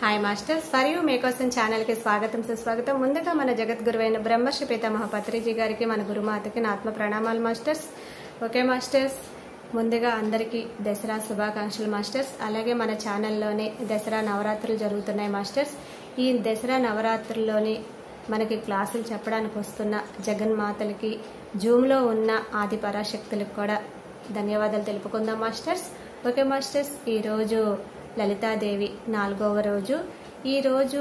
Hi masters, for you మీకోసం ఛానల్కి స్వాగతం సుస్వాగతం. ముందుగా మన జగద్గురువైన బ్రహ్మర్షి పితామహ పత్రిజీ గారికి, మన గురుమాతకి నా ఆత్మ ప్రణామాలు మాస్టర్స్. ఓకే మాస్టర్స్, ముందుగా అందరికీ దసరా శుభాకాంక్షలు మాస్టర్స్. అలాగే మన ఛానల్లోనే దసరా నవరాత్రులు జరుగుతున్నాయి మాస్టర్స్. ఈ దసరా నవరాత్రుల్లోని మనకి క్లాసులు చెప్పడానికి వస్తున్న జగన్మాతలకి, జూమ్లో ఉన్న ఆది పరాశక్తులకు కూడా ధన్యవాదాలు తెలుపుకుందాం మాస్టర్స్. ఓకే మాస్టర్స్, ఈరోజు లలితాదేవి 4వ రోజు. ఈరోజు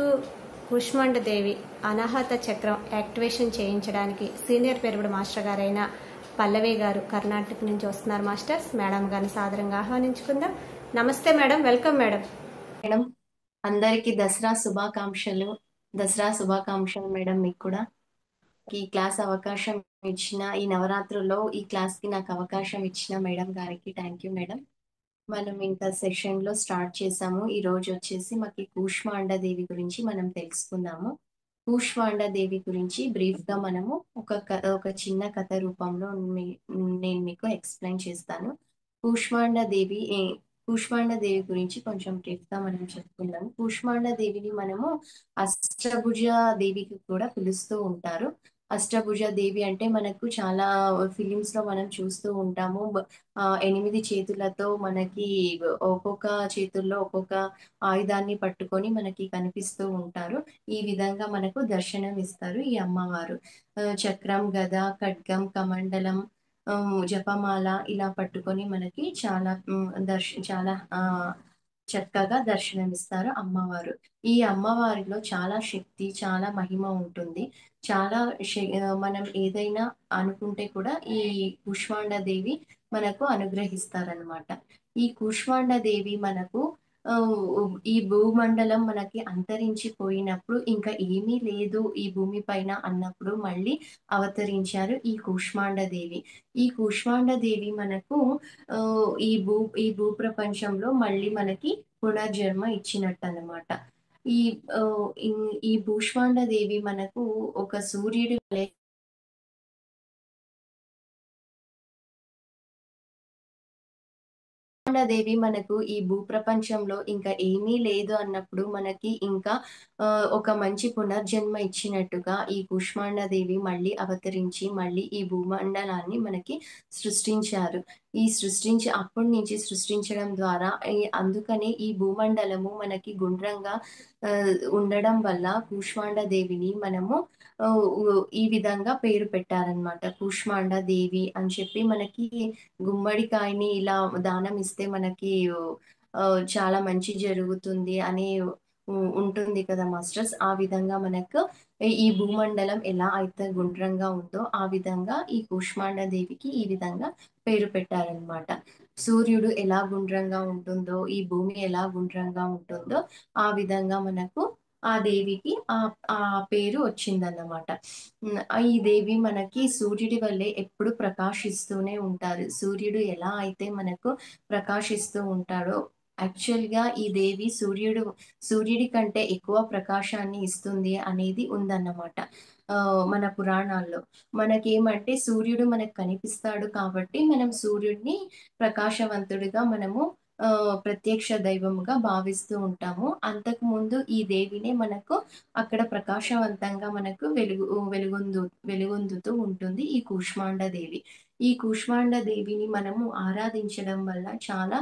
కుష్మాండదేవి అనాహత చక్రం యాక్టివేషన్ చేయించడానికి సీనియర్ పెరుగుడు మాస్టర్ గారైన పల్లవి గారు కర్ణాటక నుంచి వస్తున్నారు మాస్టర్స్. మేడం గారిని సాదరంగా ఆహ్వానించుకుందాం. నమస్తే మేడం, వెల్కమ్ మేడం. మేడం, అందరికీ దసరా శుభాకాంక్షలు. మేడం. మీకు కూడా ఈ క్లాస్ అవకాశం ఇచ్చిన, ఈ నవరాత్రుల్లో ఈ క్లాస్ కి నాకు అవకాశం ఇచ్చిన మేడం గారికి థ్యాంక్ యూ మేడం. మనం ఇంకా సెషన్ లో స్టార్ట్ చేసాము. ఈ రోజు వచ్చేసి మాకు కూష్మాండదేవి గురించి మనం తెలుసుకుందాము. కూష్మాండదేవి గురించి బ్రీఫ్ గా మనము ఒక చిన్న కథ రూపంలో నేను మీకు ఎక్స్ప్లెయిన్ చేస్తాను. కూష్మాండదేవి కూష్మాండదేవి గురించి కొంచెం బ్రీఫ్ గా మనం చెప్పుకుందాం. కూష్మాండదేవిని మనము అష్టభుజ దేవికి కూడా పిలుస్తూ ఉంటారు. అష్టభుజ దేవి అంటే మనకు చాలా ఫిలిమ్స్ లో మనం చూస్తూ ఉంటాము. 8 చేతులతో మనకి ఒక్కొక్క చేతుల్లో ఒక్కొక్క ఆయుధాన్ని పట్టుకొని మనకి కనిపిస్తూ ఉంటారు. ఈ విధంగా మనకు దర్శనం ఇస్తారు ఈ అమ్మవారు. చక్రం, గద, ఖడ్గం, కమండలం, జపమాల ఇలా పట్టుకొని మనకి చాలా చక్కగా దర్శనమిస్తారు అమ్మవారు. ఈ అమ్మవారిలో చాలా శక్తి, చాలా మహిమ ఉంటుంది. మనం ఏదైనా అనుకుంటే కూడా ఈ కూష్మాండదేవి మనకు అనుగ్రహిస్తారనమాట. ఈ కూష్మాండదేవి మనకు ఈ భూమండలం మనకి అంతరించిపోయినప్పుడు, ఇంకా ఏమీ లేదు ఈ భూమి పైన అన్నప్పుడు మళ్ళీ అవతరించారు ఈ కూష్మాండదేవి. ఈ కూష్మాండదేవి మనకు ఈ భూ ప్రపంచంలో మళ్ళీ మనకి పునర్జన్మ ఇచ్చినట్టు అనమాట. ఈ ఈ భూష్మాండదేవి మనకు ఒక సూర్యుడి వలె దేవి మనకు ఈ భూప్రపంచంలో ఇంకా ఏమీ లేదు అన్నప్పుడు మనకి ఇంకా ఒక మంచి పునర్జన్మ ఇచ్చినట్టుగా ఈ కూష్మాండదేవి మళ్ళీ అవతరించి మళ్ళీ ఈ భూమండలాన్ని మనకి సృష్టించారు. అప్పటి నుంచి సృష్టించడం ద్వారా అందుకనే ఈ భూమండలము మనకి గుండ్రంగా ఉండడం వల్ల కూష్మాండదేవిని మనము ఈ విధంగా పేరు పెట్టారనమాట. కూష్మాండదేవి అని చెప్పి మనకి గుమ్మడికాయని ఇలా దానం ఇస్తే మనకి చాలా మంచి జరుగుతుంది అని ఉంటుంది కదా మాస్టర్స్. ఆ విధంగా మనకు ఈ భూమండలం ఎలా అయితే గుండ్రంగా ఉందో ఆ విధంగా ఈ కూష్మాండదేవికి ఈ విధంగా పేరు పెట్టారనమాట. సూర్యుడు ఎలా గుండ్రంగా ఉంటుందో, ఈ భూమి ఎలా గుండ్రంగా ఉంటుందో ఆ విధంగా మనకు ఆ దేవికి ఆ పేరు వచ్చిందన్నమాట. ఈ దేవి మనకి సూర్యుడి వల్లే ఎప్పుడు ప్రకాశిస్తూనే ఉంటారు. సూర్యుడు ఎలా అయితే మనకు ప్రకాశిస్తూ ఉంటాడో, యాక్చువల్ గా ఈ దేవి సూర్యుడి కంటే ఎక్కువ ప్రకాశాన్ని ఇస్తుంది అనేది ఉందన్నమాట. మన పురాణాల్లో మనకేమంటే సూర్యుడు మనకు కనిపిస్తాడు కాబట్టి మనం సూర్యుడిని ప్రకాశవంతుడిగా మనము ప్రత్యక్ష దైవముగా భావిస్తూ ఉంటాము. అంతకు ముందు ఈ దేవినే మనకు అక్కడ ప్రకాశవంతంగా మనకు వెలుగొందుతూ ఉంటుంది ఈ కూష్మాండదేవి. ఈ కూష్మాండదేవిని మనము ఆరాధించడం వల్ల చాలా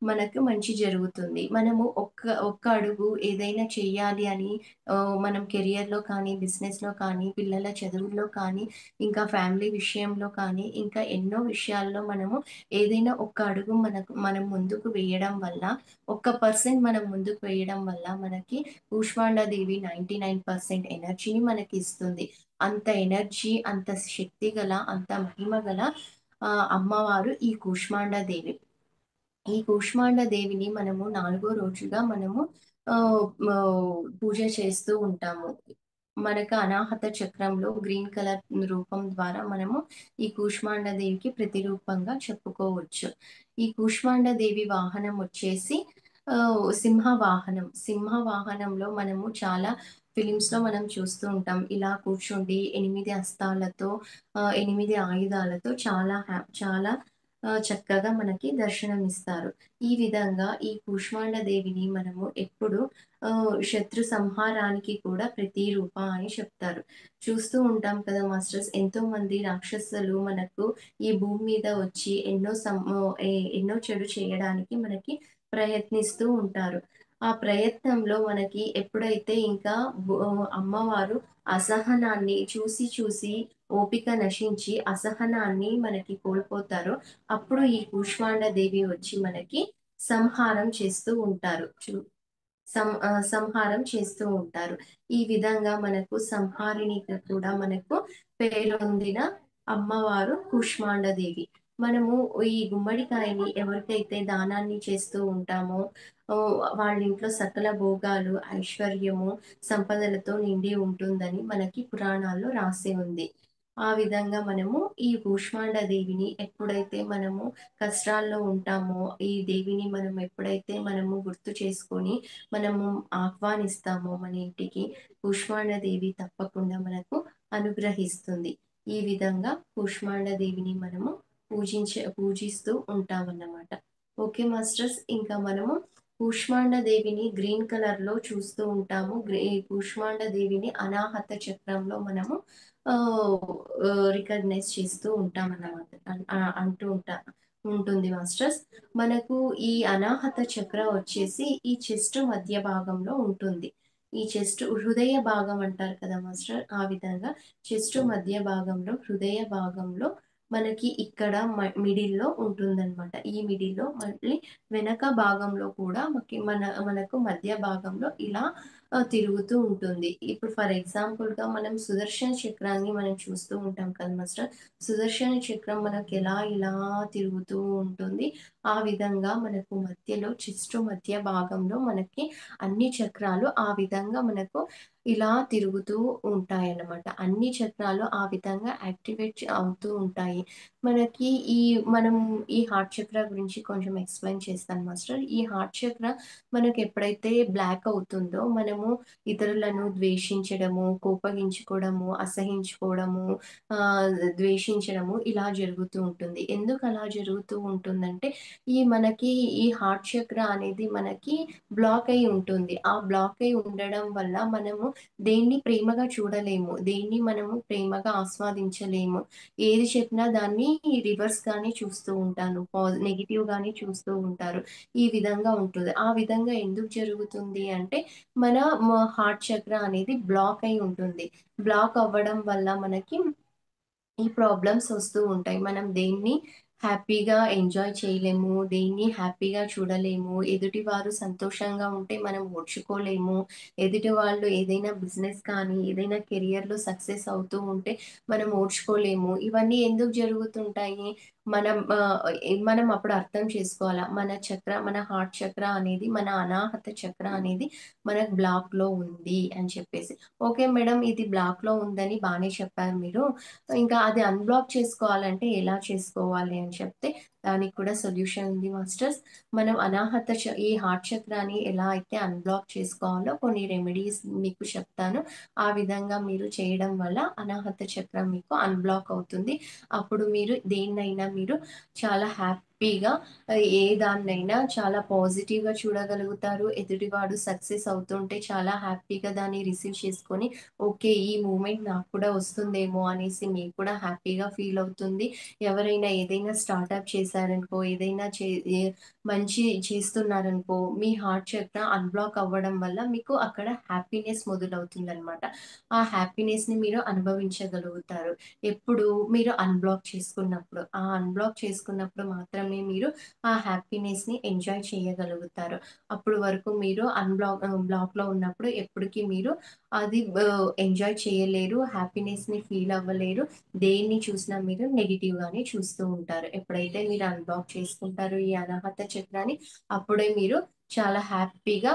మనకు మంచి జరుగుతుంది. మనము ఒక్క అడుగు ఏదైనా చెయ్యాలి అని మనం కెరియర్ లో కానీ, బిజినెస్ లో కానీ, పిల్లల చదువుల్లో కానీ, ఇంకా ఫ్యామిలీ విషయంలో కానీ, ఇంకా ఎన్నో విషయాల్లో మనము ఏదైనా ఒక్క అడుగు మనం ముందుకు వేయడం వల్ల, 1% మనం ముందుకు వేయడం వల్ల మనకి కూష్మాండదేవి 99% ఎనర్జీని మనకి ఇస్తుంది. అంత ఎనర్జీ, అంత శక్తి గల, అంత మహిమ గల అమ్మవారు ఈ కూష్మాండదేవి. ఈ కూష్మాండదేవిని మనము 4వ రోజుగా మనము పూజ చేస్తూ ఉంటాము. మనకు అనాహత చక్రంలో గ్రీన్ కలర్ రూపం ద్వారా మనము ఈ కూష్మాండదేవికి ప్రతిరూపంగా చెప్పుకోవచ్చు. ఈ కూష్మాండదేవి వాహనం వచ్చేసి సింహవాహనంలో మనము చాలా ఫిలిమ్స్ లో మనం చూస్తూ ఉంటాం. ఇలా కూర్చుండి 8 హస్తాలతో 8 ఆయుధాలతో చాలా చక్కగా మనకి దర్శనమిస్తారు. ఈ విధంగా ఈ కూష్మాండ దేవిని మనము ఎప్పుడు శత్రు సంహారానికి కూడా ప్రతిరూప అని చెప్తారు. చూస్తూ ఉంటాం కదా మాస్టర్స్, ఎంతోమంది రాక్షసులు మనకు ఈ భూమి మీద వచ్చి ఎన్నో చెడు చేయడానికి మనకి ప్రయత్నిస్తూ ఉంటారు. ఆ ప్రయత్నంలో మనకి ఎప్పుడైతే ఇంకా అమ్మవారు అసహనాన్ని చూసి చూసి ఓపిక నశించి అసహనాన్ని మనకి కోల్పోతారో అప్పుడు ఈ కూష్మాండ దేవి వచ్చి మనకి సంహారం చేస్తూ ఉంటారు. సంహారం చేస్తూ ఉంటారు. ఈ విధంగా మనకు సంహారిణిగా కూడా మనకు పేరొందిన అమ్మవారు కూష్మాండ దేవి. మనము ఈ గుమ్మడికాయని ఎవరికైతే దానాన్ని చేస్తూ ఉంటామో వాళ్ళ ఇంట్లో సకల భోగాలు, ఐశ్వర్యము, సంపదలతో నిండి ఉంటుందని మనకి పురాణాల్లో రాసి ఉంది. ఆ విధంగా మనము ఈ కూష్మాండ దేవిని ఎప్పుడైతే మనము కష్టాల్లో ఉంటామో ఈ దేవిని మనం ఎప్పుడైతే మనము గుర్తు చేసుకొని మనము ఆహ్వానిస్తామో మన ఇంటికి, కూష్మాండ దేవి తప్పకుండా మనకు అనుగ్రహిస్తుంది. ఈ విధంగా కూష్మాండ దేవిని మనము పూజిస్తూ ఉంటామన్నమాట. ఓకే మాస్టర్స్, ఇంకా మనము కూష్మాండ దేవిని గ్రీన్ కలర్ లో చూస్తూ ఉంటాము. కూష్మాండ దేవిని అనాహత చక్రంలో మనము రికగ్నైజ్ చేస్తూ ఉంటాం అన్నమాట. ఉంటుంది మాస్టర్స్. మనకు ఈ అనాహత చక్ర వచ్చేసి ఈ చెస్ట్ మధ్య భాగంలో ఉంటుంది. ఈ చెస్ట్ హృదయ భాగం అంటారు కదా మాస్టర్, ఆ విధంగా చెస్ట్ మధ్య భాగంలో హృదయ భాగంలో మనకి ఇక్కడ మిడిల్లో ఉంటుందన్నమాట. ఈ మిడిల్లో మళ్ళీ వెనక భాగంలో కూడా మనకు మధ్య భాగంలో ఇలా తిరుగుతూ ఉంటుంది. ఇప్పుడు ఫర్ ఎగ్జాంపుల్ గా మనం సుదర్శన చక్రాన్ని మనం చూస్తూ ఉంటాం కదా మాస్టర్. సుదర్శన చక్రం మనకు ఇలా తిరుగుతూ ఉంటుంది. ఆ విధంగా మనకు మధ్యలో చెస్ట్ మధ్య భాగంలో మనకి అన్ని చక్రాలు ఆ విధంగా మనకు ఇలా తిరుగుతూ ఉంటాయి అన్నమాట. అన్ని చక్రాలు ఆ విధంగా యాక్టివేట్ అవుతూ ఉంటాయి. మనకి మనం ఈ హార్ట్ చక్ర గురించి కొంచెం ఎక్స్ప్లెయిన్ చేస్తాను మాస్టర్. ఈ హార్ట్ చక్ర మనకి ఎప్పుడైతే బ్లాక్ అవుతుందో మనము ఇతరులను ద్వేషించడము, కోపగించుకోవడము, అసహించుకోవడము, ద్వేషించడము ఇలా జరుగుతూ ఉంటుంది. ఎందుకు అలా జరుగుతూ ఉంటుందంటే మనకి ఈ హార్ట్ చక్ర అనేది మనకి బ్లాక్ అయి ఉంటుంది. ఆ బ్లాక్ అయి ఉండడం వల్ల మనము దేన్ని ప్రేమగా చూడలేము, దేన్ని మనము ప్రేమగా ఆస్వాదించలేము. ఏది చెప్పినా దాన్ని రివర్స్ గానే చూస్తూ ఉంటాను, నెగిటివ్ గానే చూస్తూ ఉంటారు. ఈ విధంగా ఉంటుంది. ఆ విధంగా ఎందుకు జరుగుతుంది అంటే మన హార్ట్ చక్ర అనేది బ్లాక్ అయి ఉంటుంది. బ్లాక్ అవ్వడం వల్ల మనకి ఈ ప్రాబ్లమ్స్ వస్తూ ఉంటాయి. మనం దేన్ని హ్యాపీగా ఎంజాయ్ చేయలేము, దేన్ని హ్యాపీగా చూడలేము. ఎదుటి వారు సంతోషంగా ఉంటే మనం ఓర్చుకోలేము. ఎదుటి వాళ్ళు ఏదైనా బిజినెస్ కానీ ఏదైనా కెరియర్లో సక్సెస్ అవుతూ ఉంటే మనం ఓర్చుకోలేము. ఇవన్నీ ఎందుకు జరుగుతుంటాయి? మనం అప్పుడు అర్థం చేసుకోవాలా, మన హార్ట్ చక్ర అనేది, మన అనాహత చక్ర అనేది మనకు బ్లాక్ లో ఉంది అని చెప్పేసి. ఓకే మేడం, ఇది బ్లాక్ లో ఉందని బాగానే చెప్పారు మీరు. ఇంకా అది అన్బ్లాక్ చేసుకోవాలంటే ఎలా చేసుకోవాలి అని చెప్తే దానికి కూడా సొల్యూషన్ ఉంది మాస్టర్స్. మనం ఈ హార్ట్ చక్రాన్ని ఎలా అయితే అన్బ్లాక్ చేసుకోవాలో కొన్ని రెమెడీస్ మీకు చెప్తాను. ఆ విధంగా మీరు చేయడం వల్ల అనాహత చక్రం మీకు అన్బ్లాక్ అవుతుంది. అప్పుడు మీరు దేన్నైనా మీరు చాలా హ్యాపీగా, ఏ దాన్నైనా చాలా పాజిటివ్గా చూడగలుగుతారు. ఎదుటివాడు సక్సెస్ అవుతుంటే చాలా హ్యాపీగా దాన్ని రిసీవ్ చేసుకొని ఓకే ఈ మూమెంట్ నాకు కూడా వస్తుందేమో అనేసి మీకు కూడా హ్యాపీగా ఫీల్ అవుతుంది. ఎవరైనా ఏదైనా స్టార్ట్అప్ చేశారనుకో, ఏదైనా మంచి చేస్తున్నారనుకో, మీ హార్ట్ చక్ర అన్బ్లాక్ అవ్వడం వల్ల మీకు అక్కడ హ్యాపీనెస్ మొదలవుతుంది అనమాట. ఆ హ్యాపీనెస్ ని మీరు అనుభవించగలుగుతారు ఎప్పుడు మీరు అన్బ్లాక్ చేసుకున్నప్పుడు మాత్రమే మీరు ఆ హ్యాపీనెస్ ని ఎంజాయ్ చేయగలుగుతారు. అప్పుడు వరకు మీరు బ్లాక్ లో ఉన్నప్పుడు ఎప్పటికీ మీరు అది ఎంజాయ్ చేయలేరు, హ్యాపీనెస్ ని ఫీల్ అవ్వలేరు. దేన్ని చూసినా మీరు నెగిటివ్ గానే చూస్తూ ఉంటారు. ఎప్పుడైతే మీరు అన్బ్లాక్ చేసుకుంటారో ఈ అనాహత చక్రాన్ని, అప్పుడే మీరు చాలా హ్యాపీగా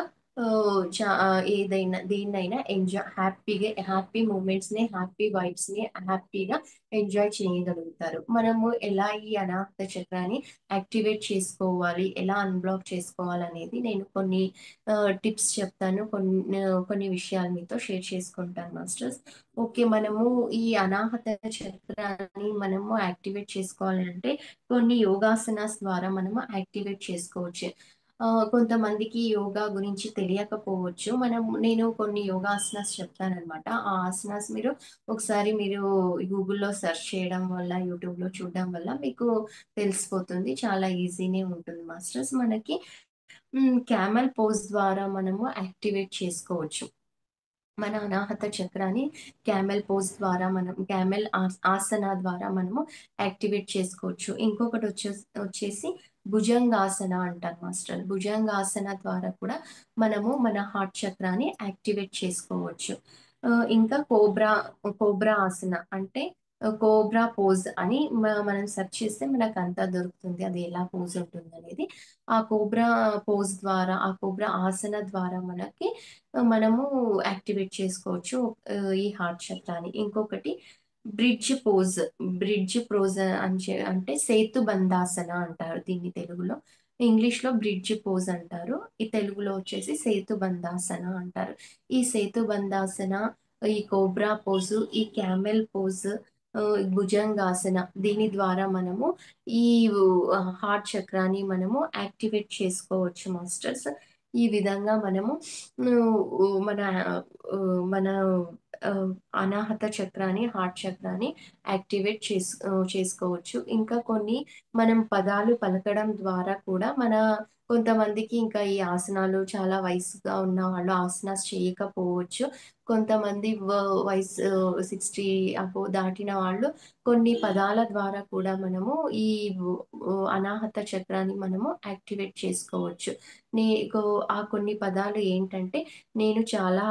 ఏదైనా దేన్నైనా ఎంజాయ్ హ్యాపీగా హ్యాపీ మూమెంట్స్ని హ్యాపీ వైబ్స్ని హ్యాపీగా ఎంజాయ్ చేయగలుగుతారు. మనము ఎలా ఈ అనాహత చక్రాన్ని యాక్టివేట్ చేసుకోవాలి, ఎలా అన్బ్లాక్ చేసుకోవాలనేది నేను కొన్ని టిప్స్ చెప్తాను. కొన్ని విషయాలు మీతో షేర్ చేసుకుంటాను మాస్టర్స్. ఓకే, మనము ఈ అనాహత చక్రాన్ని మనము యాక్టివేట్ చేసుకోవాలంటే కొన్ని యోగాసనాస్ ద్వారా మనము యాక్టివేట్ చేసుకోవచ్చు. కొంతమందికి యోగా గురించి తెలియకపోవచ్చు. నేను కొన్ని యోగాసనాస్ చెప్తాననమాట. ఆ ఆసనాస్ ఒకసారి మీరు గూగుల్‌లో సెర్చ్ చేయడం వల్ల, యూట్యూబ్‌లో చూడడం వల్ల మీకు తెలిసిపోతుంది. చాలా ఈజీనే ఉంటుంది మాస్టర్స్. మనకి క్యామెల్ పోజ్ ద్వారా మనము యాక్టివేట్ చేసుకోవచ్చు. మన అనాహత చక్రాన్ని క్యామెల్ ఆసన ద్వారా మనము యాక్టివేట్ చేసుకోవచ్చు. ఇంకొకటి వచ్చేసి భుజంగాసన అంటారు మాస్టర్. భుజంగాసన ద్వారా కూడా మనము మన హార్ట్ చక్రాన్ని యాక్టివేట్ చేసుకోవచ్చు. ఇంకా కోబ్రా ఆసన అంటే కోబ్రా పోజ్ అని మనం సెర్చ్ చేస్తే మనకు అంతా దొరుకుతుంది. అది ఎలా పోజ్ ఉంటుంది అనేది. ఆ కోబ్రా ఆసన ద్వారా మనము యాక్టివేట్ చేసుకోవచ్చు ఈ హార్ట్ చక్రాన్ని. ఇంకొకటి బ్రిడ్జ్ పోజ్. బ్రిడ్జ్ పోజ్ అంటే సేతు బంధాసన అంటారు దీన్ని తెలుగులో. ఇంగ్లీష్‌లో బ్రిడ్జ్ పోజ్ అంటారు. ఈ తెలుగులో వచ్చేసి సేతు బంధాసన అంటారు. ఈ సేతు బంధాసన, ఈ కోబ్రా పోజు, ఈ క్యామెల్ పోజ్, భుజంగాసన దీని ద్వారా మనము ఈ హార్ట్ చక్రాన్ని మనము యాక్టివేట్ చేసుకోవచ్చు మాస్టర్స్. ఈ విధంగా మనము మన మన అనాహత చక్రాన్ని, హార్ట్ చక్రాన్ని యాక్టివేట్ చేసుకోవచ్చు. ఇంకా కొన్ని మనం పదాలు పలకడం ద్వారా కూడా కొంతమందికి ఇంకా ఈ ఆసనాలు చాలా వయసుగా ఉన్న వాళ్ళు ఆసనాస్ చేయకపోవచ్చు. కొంతమంది వయసు 60 అబోవ్ దాటిన వాళ్ళు కొన్ని పదాల ద్వారా కూడా మనము ఈ అనాహత చక్రాన్ని మనము యాక్టివేట్ చేసుకోవచ్చు. నీకు ఆ కొన్ని పదాలు ఏంటంటే, నేను చాలా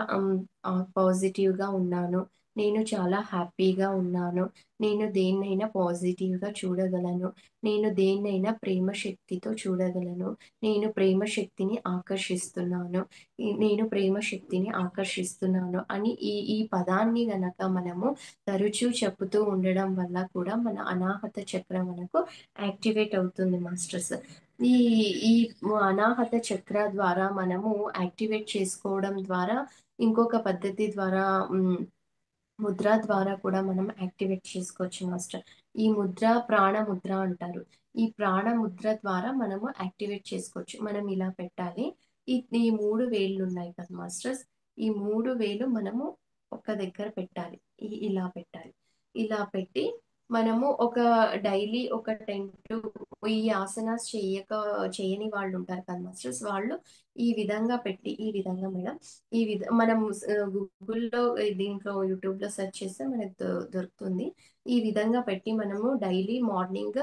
పాజిటివ్‌గా ఉన్నాను. నేను చాలా హ్యాపీగా ఉన్నాను. నేను దేన్నైనా పాజిటివ్‌గా చూడగలను. నేను దేన్నైనా ప్రేమ శక్తితో చూడగలను. నేను ప్రేమ శక్తిని ఆకర్షిస్తున్నాను. నేను ప్రేమ శక్తిని ఆకర్షిస్తున్నాను అని ఈ పదాన్ని గనక మనము తరచూ చెప్పుతూ ఉండడం వల్ల కూడా మన అనాహత చక్రం మనకు యాక్టివేట్ అవుతుంది మాస్టర్స్. ఈ ఈ అనాహత చక్ర ద్వారా మనము యాక్టివేట్ చేసుకోవడం ద్వారా ఇంకొక పద్ధతి ద్వారా ముద్ర ద్వారా కూడా మనం యాక్టివేట్ చేసుకోవచ్చు మాస్టర్. ఈ ముద్ర ప్రాణముద్ర అంటారు. ఈ ప్రాణముద్ర ద్వారా మనము యాక్టివేట్ చేసుకోవచ్చు. మనం ఇలా పెట్టాలి. ఈ 3 వేళ్ళున్నాయి కదా మాస్టర్స్. ఈ 3 వేలు మనము ఒక దగ్గర పెట్టాలి. ఇలా పెట్టాలి. ఇలా పెట్టి మనము డైలీ ఒక 10 టు ఈ ఆసనాస్ చేయని వాళ్ళుంటారు కదా మాస్టర్స్. వాళ్ళు ఈ విధంగా పెట్టి ఈ విధంగా మేడం మనం గూగుల్‌లో దీంట్లో యూట్యూబ్‌లో సెర్చ్ చేస్తే మనకు దొరుకుతుంది. ఈ విధంగా పెట్టి మనము డైలీ మార్నింగ్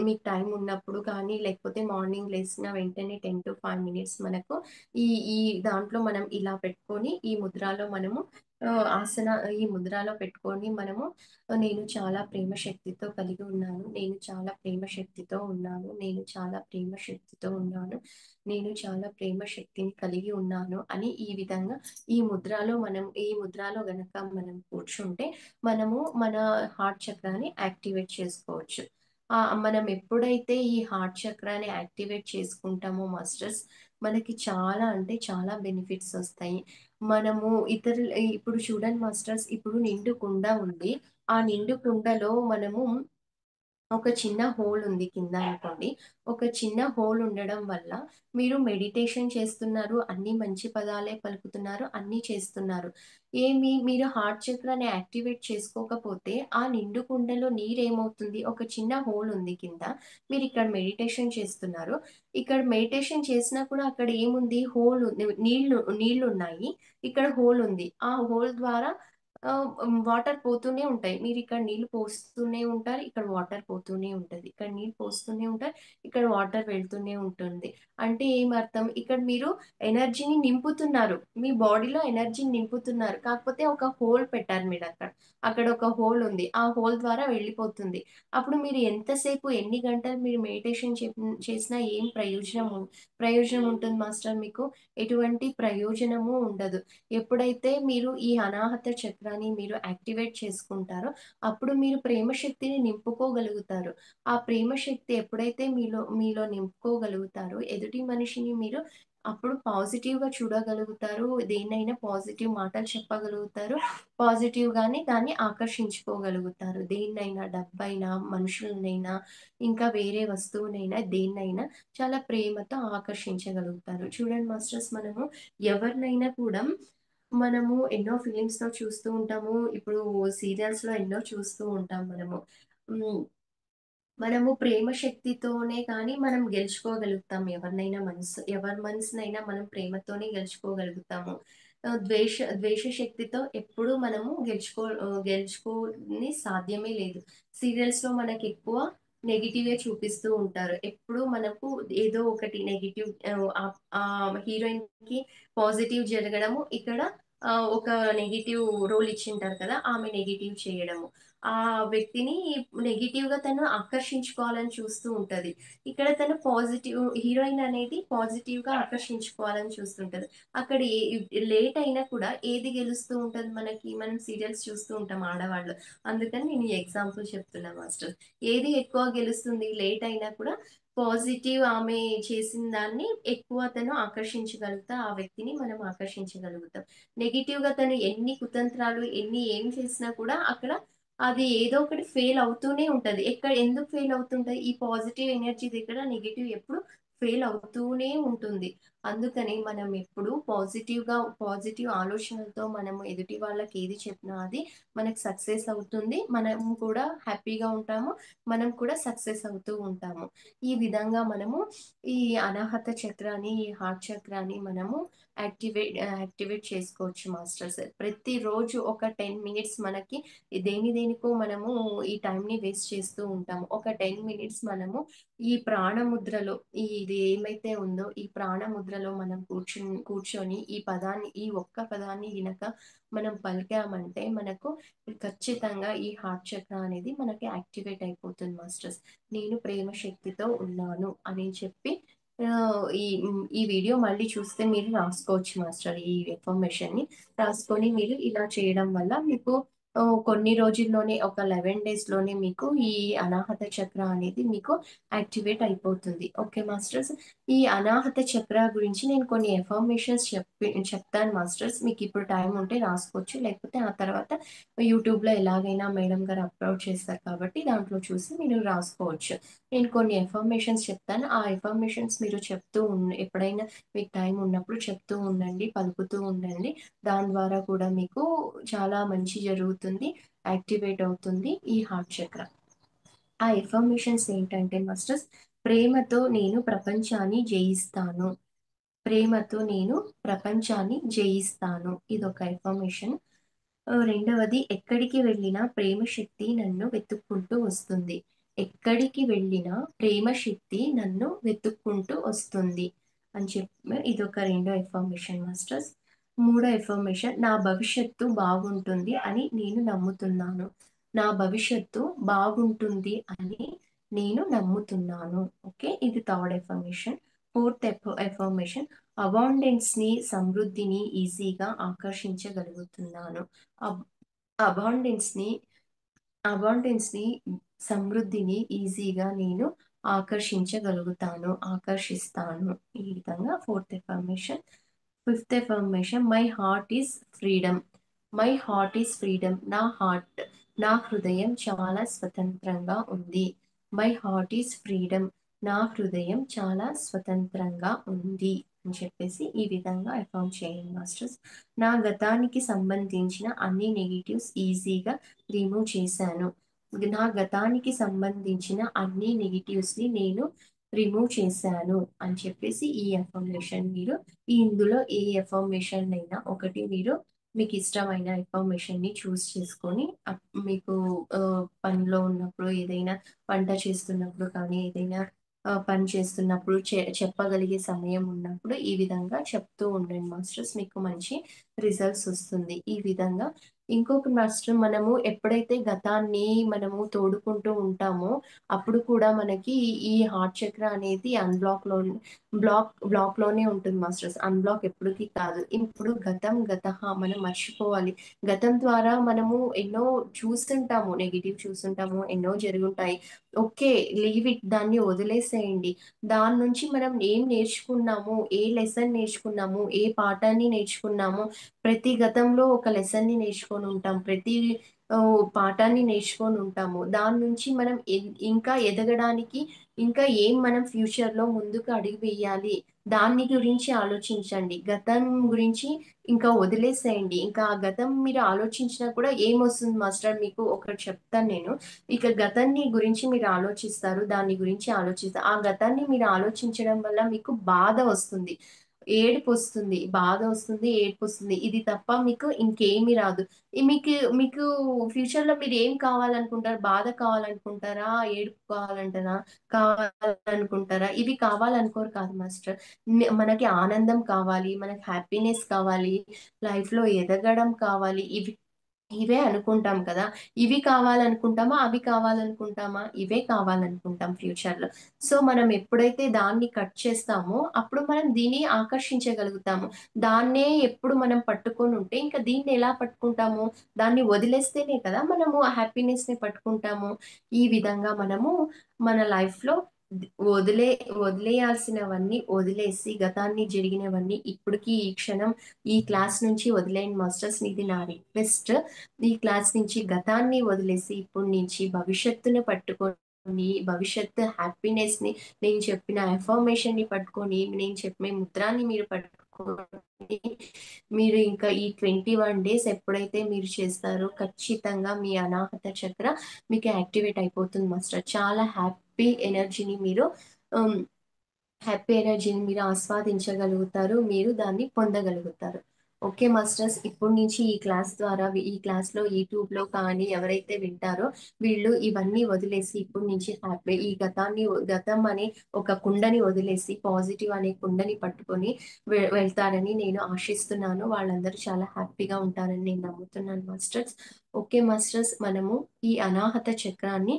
మీకు టైం ఉన్నప్పుడు కానీ, లేకపోతే మార్నింగ్ లేసిన వెంటనే 10-5 మినిట్స్ మనకు ఈ ఈ దాంట్లో మనం ఇలా పెట్టుకొని ఈ ముద్రలో పెట్టుకొని మనము నేను చాలా ప్రేమ శక్తితో కలిగి ఉన్నాను. నేను చాలా ప్రేమ శక్తితో ఉన్నాను. నేను చాలా ప్రేమ శక్తితో ఉన్నాను. నేను చాలా ప్రేమ శక్తిని కలిగి ఉన్నాను అని ఈ విధంగా ఈ ముద్రలో గనక మనం కూర్చుంటే మనము మన హార్ట్ చక్రాన్ని యాక్టివేట్ చేసుకోవచ్చు. మనం ఎప్పుడైతే ఈ హార్ట్ చక్రాన్ని యాక్టివేట్ చేసుకుంటామో మాస్టర్స్, మనకి చాలా అంటే చాలా బెనిఫిట్స్ వస్తాయి. మనము ఇప్పుడు చూడండి మాస్టర్స్, ఇప్పుడు నిండు కుండ ఉంది. ఆ నిండు కుండలో మనము ఒక చిన్న హోల్ ఉంది కింద అనుకోండి. ఒక చిన్న హోల్ ఉండడం వల్ల మీరు మెడిటేషన్ చేస్తున్నారు. అన్ని మంచి పదాలే పలుకుతున్నారు. అన్నీ చేస్తున్నారు. మీరు హార్ట్ చక్రాన్ని యాక్టివేట్ చేసుకోకపోతే ఆ నిండు కుండలో నీరేమవుతుంది? ఒక చిన్న హోల్ ఉంది కింద. మీరిక్కడ మెడిటేషన్ చేస్తున్నారు. ఇక్కడ మెడిటేషన్ చేసినా కూడా అక్కడ ఏముంది? హోల్ ఉంది. నీళ్లున్నాయి. ఇక్కడ హోల్ ఉంది. ఆ హోల్ ద్వారా వాటర్ పోతూనే ఉంటాయి. మీరు ఇక్కడ నీళ్ళు పోస్తూనే ఉంటారు. ఇక్కడ వాటర్ పోతూనే ఉంటది. ఇక్కడ నీళ్ళు పోస్తూనే ఉంటారు. ఇక్కడ వాటర్ వెళ్తూనే ఉంటుంది. అంటే ఏమర్థం? ఇక్కడ మీరు ఎనర్జీని నింపుతున్నారు. మీ బాడీలో ఎనర్జీని నింపుతున్నారు. కాకపోతే ఒక హోల్ పెట్టారు మీరక్కడ. అక్కడ ఒక హోల్ ఉంది. ఆ హోల్ ద్వారా వెళ్ళిపోతుంది. అప్పుడు మీరు ఎంతసేపు, ఎన్ని గంటలు మీరు మెడిటేషన్ చేసినా ఏం ప్రయోజనం ఉంటుంది మాస్టర్ మీకు? ఎటువంటి ప్రయోజనము ఉండదు. ఎప్పుడైతే మీరు ఈ అనాహత చక్రాన్ని మీరు యాక్టివేట్ చేసుకుంటారో అప్పుడు మీరు ప్రేమ శక్తిని నింపుకోగలుగుతారు. ఆ ప్రేమ శక్తి ఎప్పుడైతే మీలో నింపుకోగలుగుతారో ఎదుటి మనిషిని మీరు అప్పుడు పాజిటివ్‌గా చూడగలుగుతారు. దేన్నైనా పాజిటివ్ మాటలు చెప్పగలుగుతారు. పాజిటివ్‌గానే దాన్ని ఆకర్షించుకోగలుగుతారు. దేన్నైనా, డబ్బైనా, మనుషులనైనా, ఇంకా వేరే వస్తువునైనా, దేన్నైనా చాలా ప్రేమతో ఆకర్షించగలుగుతారు. చూడండి మాస్టర్స్, ఎవరినైనా కూడా మనము ఎన్నో ఫిలిమ్స్‌లో చూస్తూ ఉంటాము. ఇప్పుడు సీరియల్స్‌లో ఎన్నో చూస్తూ ఉంటాం మనము. హ్మ్. మనము ప్రేమ శక్తితోనే కానీ మనం గెలుచుకోగలుగుతాం ఎవరి మనసునైనా మనం ప్రేమతోనే గెలుచుకోగలుగుతాము. ద్వేష శక్తితో ఎప్పుడూ మనము గెలుచుకోని సాధ్యమే లేదు. సీరియల్స్‌లో మనకెక్కువ నెగెటివే చూపిస్తూ ఉంటారు. ఎప్పుడూ మనకు ఏదో ఒకటి నెగెటివ్, హీరోయిన్‌కి పాజిటివ్ జరగడము, ఇక్కడ ఒక నెగెటివ్ రోల్ ఇచ్చింటారు కదా! ఆమె నెగెటివ్ చేయడము. ఆ వ్యక్తిని నెగెటివ్‌గా తను ఆకర్షించుకోవాలని చూస్తూ ఉంటది. ఇక్కడ తను హీరోయిన్ అనేది పాజిటివ్‌గా ఆకర్షించుకోవాలని చూస్తుంటది. అక్కడ లేట్ అయినా కూడా ఏది గెలుస్తూ ఉంటది మనకి? మనం సీరియల్స్ చూస్తూ ఉంటాం ఆడవాళ్ళు. అందుకని నేను ఈ ఎగ్జాంపుల్ చెప్తున్నా మాస్టర్. ఏది ఎక్కువ గెలుస్తుంది? లేట్ అయినా కూడా పాజిటివ్, ఆమె చేసిన దాన్ని ఎక్కువ తను ఆకర్షించగలుగుతా, ఆ వ్యక్తిని మనం ఆకర్షించగలుగుతాం. నెగెటివ్‌గా తను ఎన్ని కుతంత్రాలు, ఏం చేసినా కూడా అక్కడ అది ఏదో ఒకటి ఫెయిల్ అవుతూనే ఉంటది. ఎందుకు ఫెయిల్ అవుతుంటది? ఈ పాజిటివ్ ఎనర్జీ దగ్గర నెగెటివ్ ఎప్పుడు ఫెయిల్ అవుతూనే ఉంటుంది. అందుకని మనం ఎప్పుడు పాజిటివ్ ఆలోచనలతో మనము ఎదుటి వాళ్ళకి ఏది చెప్పినా అది మనకు సక్సెస్ అవుతుంది. మనం కూడా హ్యాపీగా ఉంటాము. మనం కూడా సక్సెస్ అవుతూ ఉంటాము. ఈ విధంగా మనము ఈ అనాహత చక్రాన్ని, ఈ హార్ట్ చక్రాన్ని మనము యాక్టివేట్ చేసుకోవచ్చు మాస్టర్స్. ప్రతిరోజు ఒక 10 మినిట్స్ మనకి దేనికో మనము ఈ టైంని వేస్ట్ చేస్తూ ఉంటాము. ఒక 10 మినిట్స్ మనము ఈ ప్రాణముద్రలో, ఇది ఏమైతే ఉందో ఈ ప్రాణముద్రలో మనం కూర్చొని ఈ ఒక్క పదాన్ని గినక మనం పలికామంటే మనకు ఖచ్చితంగా ఈ హార్ట్ చక్ర అనేది మనకి యాక్టివేట్ అయిపోతుంది మాస్టర్స్. నేను ప్రేమ శక్తితో ఉన్నాను అని చెప్పి ఈ వీడియో మళ్ళీ చూస్తే మీరు రాసుకోవచ్చు మాస్టర్. ఈ ఇన్ఫర్మేషన్‌ని రాసుకొని మీరు ఇలా చేయడం వల్ల మీకు కొన్ని రోజుల్లోనే, ఒక 11 డేస్‌లోనే మీకు ఈ అనాహత చక్ర అనేది మీకు యాక్టివేట్ అయిపోతుంది. Okay masters. ఈ అనాహత చక్ర గురించి నేను కొన్ని ఇన్ఫర్మేషన్స్ చెప్తాను మాస్టర్స్. మీకు ఇప్పుడు టైం ఉంటే రాసుకోవచ్చు. లేకపోతే ఆ తర్వాత యూట్యూబ్‌లో ఎలాగైనా మేడం గారు అప్‌లోడ్ చేస్తారు కాబట్టి దాంట్లో చూసి మీరు రాసుకోవచ్చు. నేను కొన్ని ఇన్ఫర్మేషన్స్ చెప్తాను. ఆ ఇన్ఫర్మేషన్స్ మీరు ఎప్పుడైనా మీకు టైం ఉన్నప్పుడు చెప్తూ ఉండండి, పలుకుతూ ఉండండి. దాని ద్వారా కూడా మీకు చాలా మంచి జరుగుతుంది. యాక్టివేట్ అవుతుంది ఈ హార్ట్ చక్ర. ఆ ఇన్ఫర్మేషన్స్ ఏంటంటే మాస్టర్స్, ప్రేమతో నేను ప్రపంచాన్ని జయిస్తాను. ప్రేమతో నేను ప్రపంచాన్ని జయిస్తాను. ఇదొక ఇన్ఫర్మేషన్. రెండవది, ఎక్కడికి వెళ్ళినా ప్రేమ శక్తి నన్ను వెతుక్కుంటూ వస్తుంది. ఎక్కడికి వెళ్ళినా ప్రేమ శక్తి నన్ను వెతుక్కుంటూ వస్తుంది అని చెప్పి ఇదొక రెండో ఇన్ఫర్మేషన్ మాస్టర్స్. మూడో ఇన్ఫర్మేషన్, నా భవిష్యత్తు బాగుంటుంది అని నేను నమ్ముతున్నాను. నా భవిష్యత్తు బాగుంటుంది అని నేను నమ్ముతున్నాను. ఓకే, ఇది థర్డ్ ఇన్ఫర్మేషన్. ఫోర్త్ ఇన్ఫర్మేషన్, సమృద్ధిని ఈజీగా ఆకర్షించగలుగుతున్నాను. అబ్ అబాండెన్స్‌ని అబాండెన్స్‌ని సమృద్ధిని ఈజీగా నేను ఆకర్షిస్తాను. ఈ విధంగా fourth information. Fifth information, my heart is freedom. నా హృదయం చాలా స్వతంత్రంగా ఉంది. My heart is freedom. నా హృదయం చాలా స్వతంత్రంగా ఉంది అని చెప్పేసి ఈ విధంగా అఫర్మ్ చేయండి మాస్టర్స్. నా గతానికి సంబంధించిన అన్ని నెగెటివ్స్ ఈజీగా రిమూవ్ చేశాను. నా గతానికి సంబంధించిన అన్ని నెగెటివ్స్‌ని నేను రిమూవ్ చేశాను అని చెప్పేసి ఈ అఫర్మేషన్ మీరు ఇందులో ఏ అఫర్మేషన్ అయినా ఒకటి మీరు మీకు ఇష్టమైన ఇన్ఫర్మేషన్ని చూస్ చేసుకొని మీకు పనిలో ఉన్నప్పుడు ఏదైనా వంట చేస్తున్నప్పుడు కానీ ఏదైనా పని చేస్తున్నప్పుడు చెప్పగలిగే సమయం ఉన్నప్పుడు ఈ విధంగా చెప్తూ ఉండండి మాస్టర్స్. మీకు మంచి రిజల్ట్స్ వస్తుంది. ఈ విధంగా ఇంకొక మాస్టర్, మనము ఎప్పుడైతే గతాన్ని మనము తోడుకుంటూ ఉంటామో అప్పుడు కూడా మనకి ఈ హార్ట్ చక్ర అనేది బ్లాక్ లోనే ఉంటుంది మాస్టర్స్. అన్బ్లాక్ ఎప్పటికీ కాదు. ఇప్పుడు గతం గతః మనం మర్చిపోవాలి. గతం ద్వారా మనము ఎన్నో చూస్తుంటాము, నెగిటివ్ చూస్తుంటాము, ఎన్నో జరుగుంటాయి. ఓకే, లీవ్ ఇట్, దాన్ని వదిలేసేయండి. దాని నుంచి మనం ఏం నేర్చుకున్నాము, ఏ లెసన్ నేర్చుకున్నాము, ఏ పాఠాన్ని నేర్చుకున్నాము, ప్రతి గతంలో ఒక లెసన్ని నేర్చుకొని ఉంటాం, ప్రతి పాఠాన్ని నేర్చుకొని ఉంటాము. దాని నుంచి మనం ఇంకా ఎదగడానికి, ఇంకా ఏం మనం ఫ్యూచర్లో ముందుకు అడుగు వేయాలి, దాన్ని గురించి ఆలోచించండి. గతం గురించి ఇంకా వదిలేసేయండి. ఇంకా ఆ గతం మీరు ఆలోచించినా కూడా ఏమొస్తుంది మాస్టర్, మీకు ఒకటి చెప్తాను నేను. ఇక గతాన్ని గురించి మీరు ఆలోచిస్తారు, దాని గురించి ఆలోచిస్తారు. ఆ గతాన్ని మీరు ఆలోచించడం వల్ల మీకు బాధ వస్తుంది, ఏడుపు వస్తుంది, బాధ వస్తుంది, ఏడుపు వస్తుంది. ఇది తప్ప మీకు ఇంకేమీ రాదు. మీకు మీకు ఫ్యూచర్లో మీరు ఏం కావాలనుకుంటారు? బాధ కావాలనుకుంటారా, ఏడుపు కావాలనుకుంటారా? ఇవి కావాలనుకోరు కాదు మాస్టర్. మనకి ఆనందం కావాలి, మనకి హ్యాపీనెస్ కావాలి, లైఫ్ లో ఎదగడం కావాలి. ఇవే అనుకుంటాం కదా. ఇవి కావాలనుకుంటామా, అవి కావాలనుకుంటామా? ఇవే కావాలనుకుంటాం ఫ్యూచర్ లో. సో మనం ఎప్పుడైతే దాన్ని కట్ చేస్తామో అప్పుడు మనం దీన్ని ఆకర్షించగలుగుతాము. దాన్నే ఎప్పుడు మనం పట్టుకొని ఉంటే ఇంకా దీన్ని ఎలా పట్టుకుంటాము? దాన్ని వదిలేస్తేనే కదా మనము హ్యాపీనెస్ ని పట్టుకుంటాము. ఈ విధంగా మనము మన లైఫ్ లో వదిలే వదిలేయాల్సినవన్నీ వదిలేసి, గతాన్ని జరిగినవన్నీ ఇప్పటికి ఈ క్షణం ఈ క్లాస్ నుంచి వదిలేయండి మాస్టర్స్. ఇది నా రిక్వెస్ట్. ఈ క్లాస్ నుంచి గతాన్ని వదిలేసి ఇప్పటి నుంచి భవిష్యత్తుని పట్టుకొని, భవిష్యత్తు హ్యాపీనెస్ ని, నేను చెప్పిన ఇన్ఫర్మేషన్ ని పట్టుకొని, నేను చెప్పే ముద్రాన్ని మీరు పట్టుకొని, మీరు ఇంకా ఈ 21 days ఎప్పుడైతే మీరు చేస్తారో ఖచ్చితంగా మీ అనాహత చక్ర మీకు యాక్టివేట్ అయిపోతుంది మాస్టర్. చాలా ఉమ్, హ్యాపీ ఎనర్జీని మీరు ఆస్వాదించగలుగుతారు, మీరు దాన్ని పొందగలుగుతారు. ఓకే మాస్టర్స్, ఇప్పటి నుంచి ఈ క్లాస్ ద్వారా, ఈ క్లాస్లో యూట్యూబ్లో కానీ ఎవరైతే వింటారో వీళ్ళు ఇవన్నీ వదిలేసి ఇప్పటి నుంచి హ్యాపీ, ఈ గతం అనే ఒక కుండని వదిలేసి పాజిటివ్ అనే కుండని పట్టుకొని వెళ్తారని నేను ఆశిస్తున్నాను. వాళ్ళందరూ చాలా హ్యాపీగా ఉంటారని నేను నమ్ముతున్నాను మాస్టర్స్. ఓకే మాస్టర్స్, మనము ఈ అనాహత చక్రాన్ని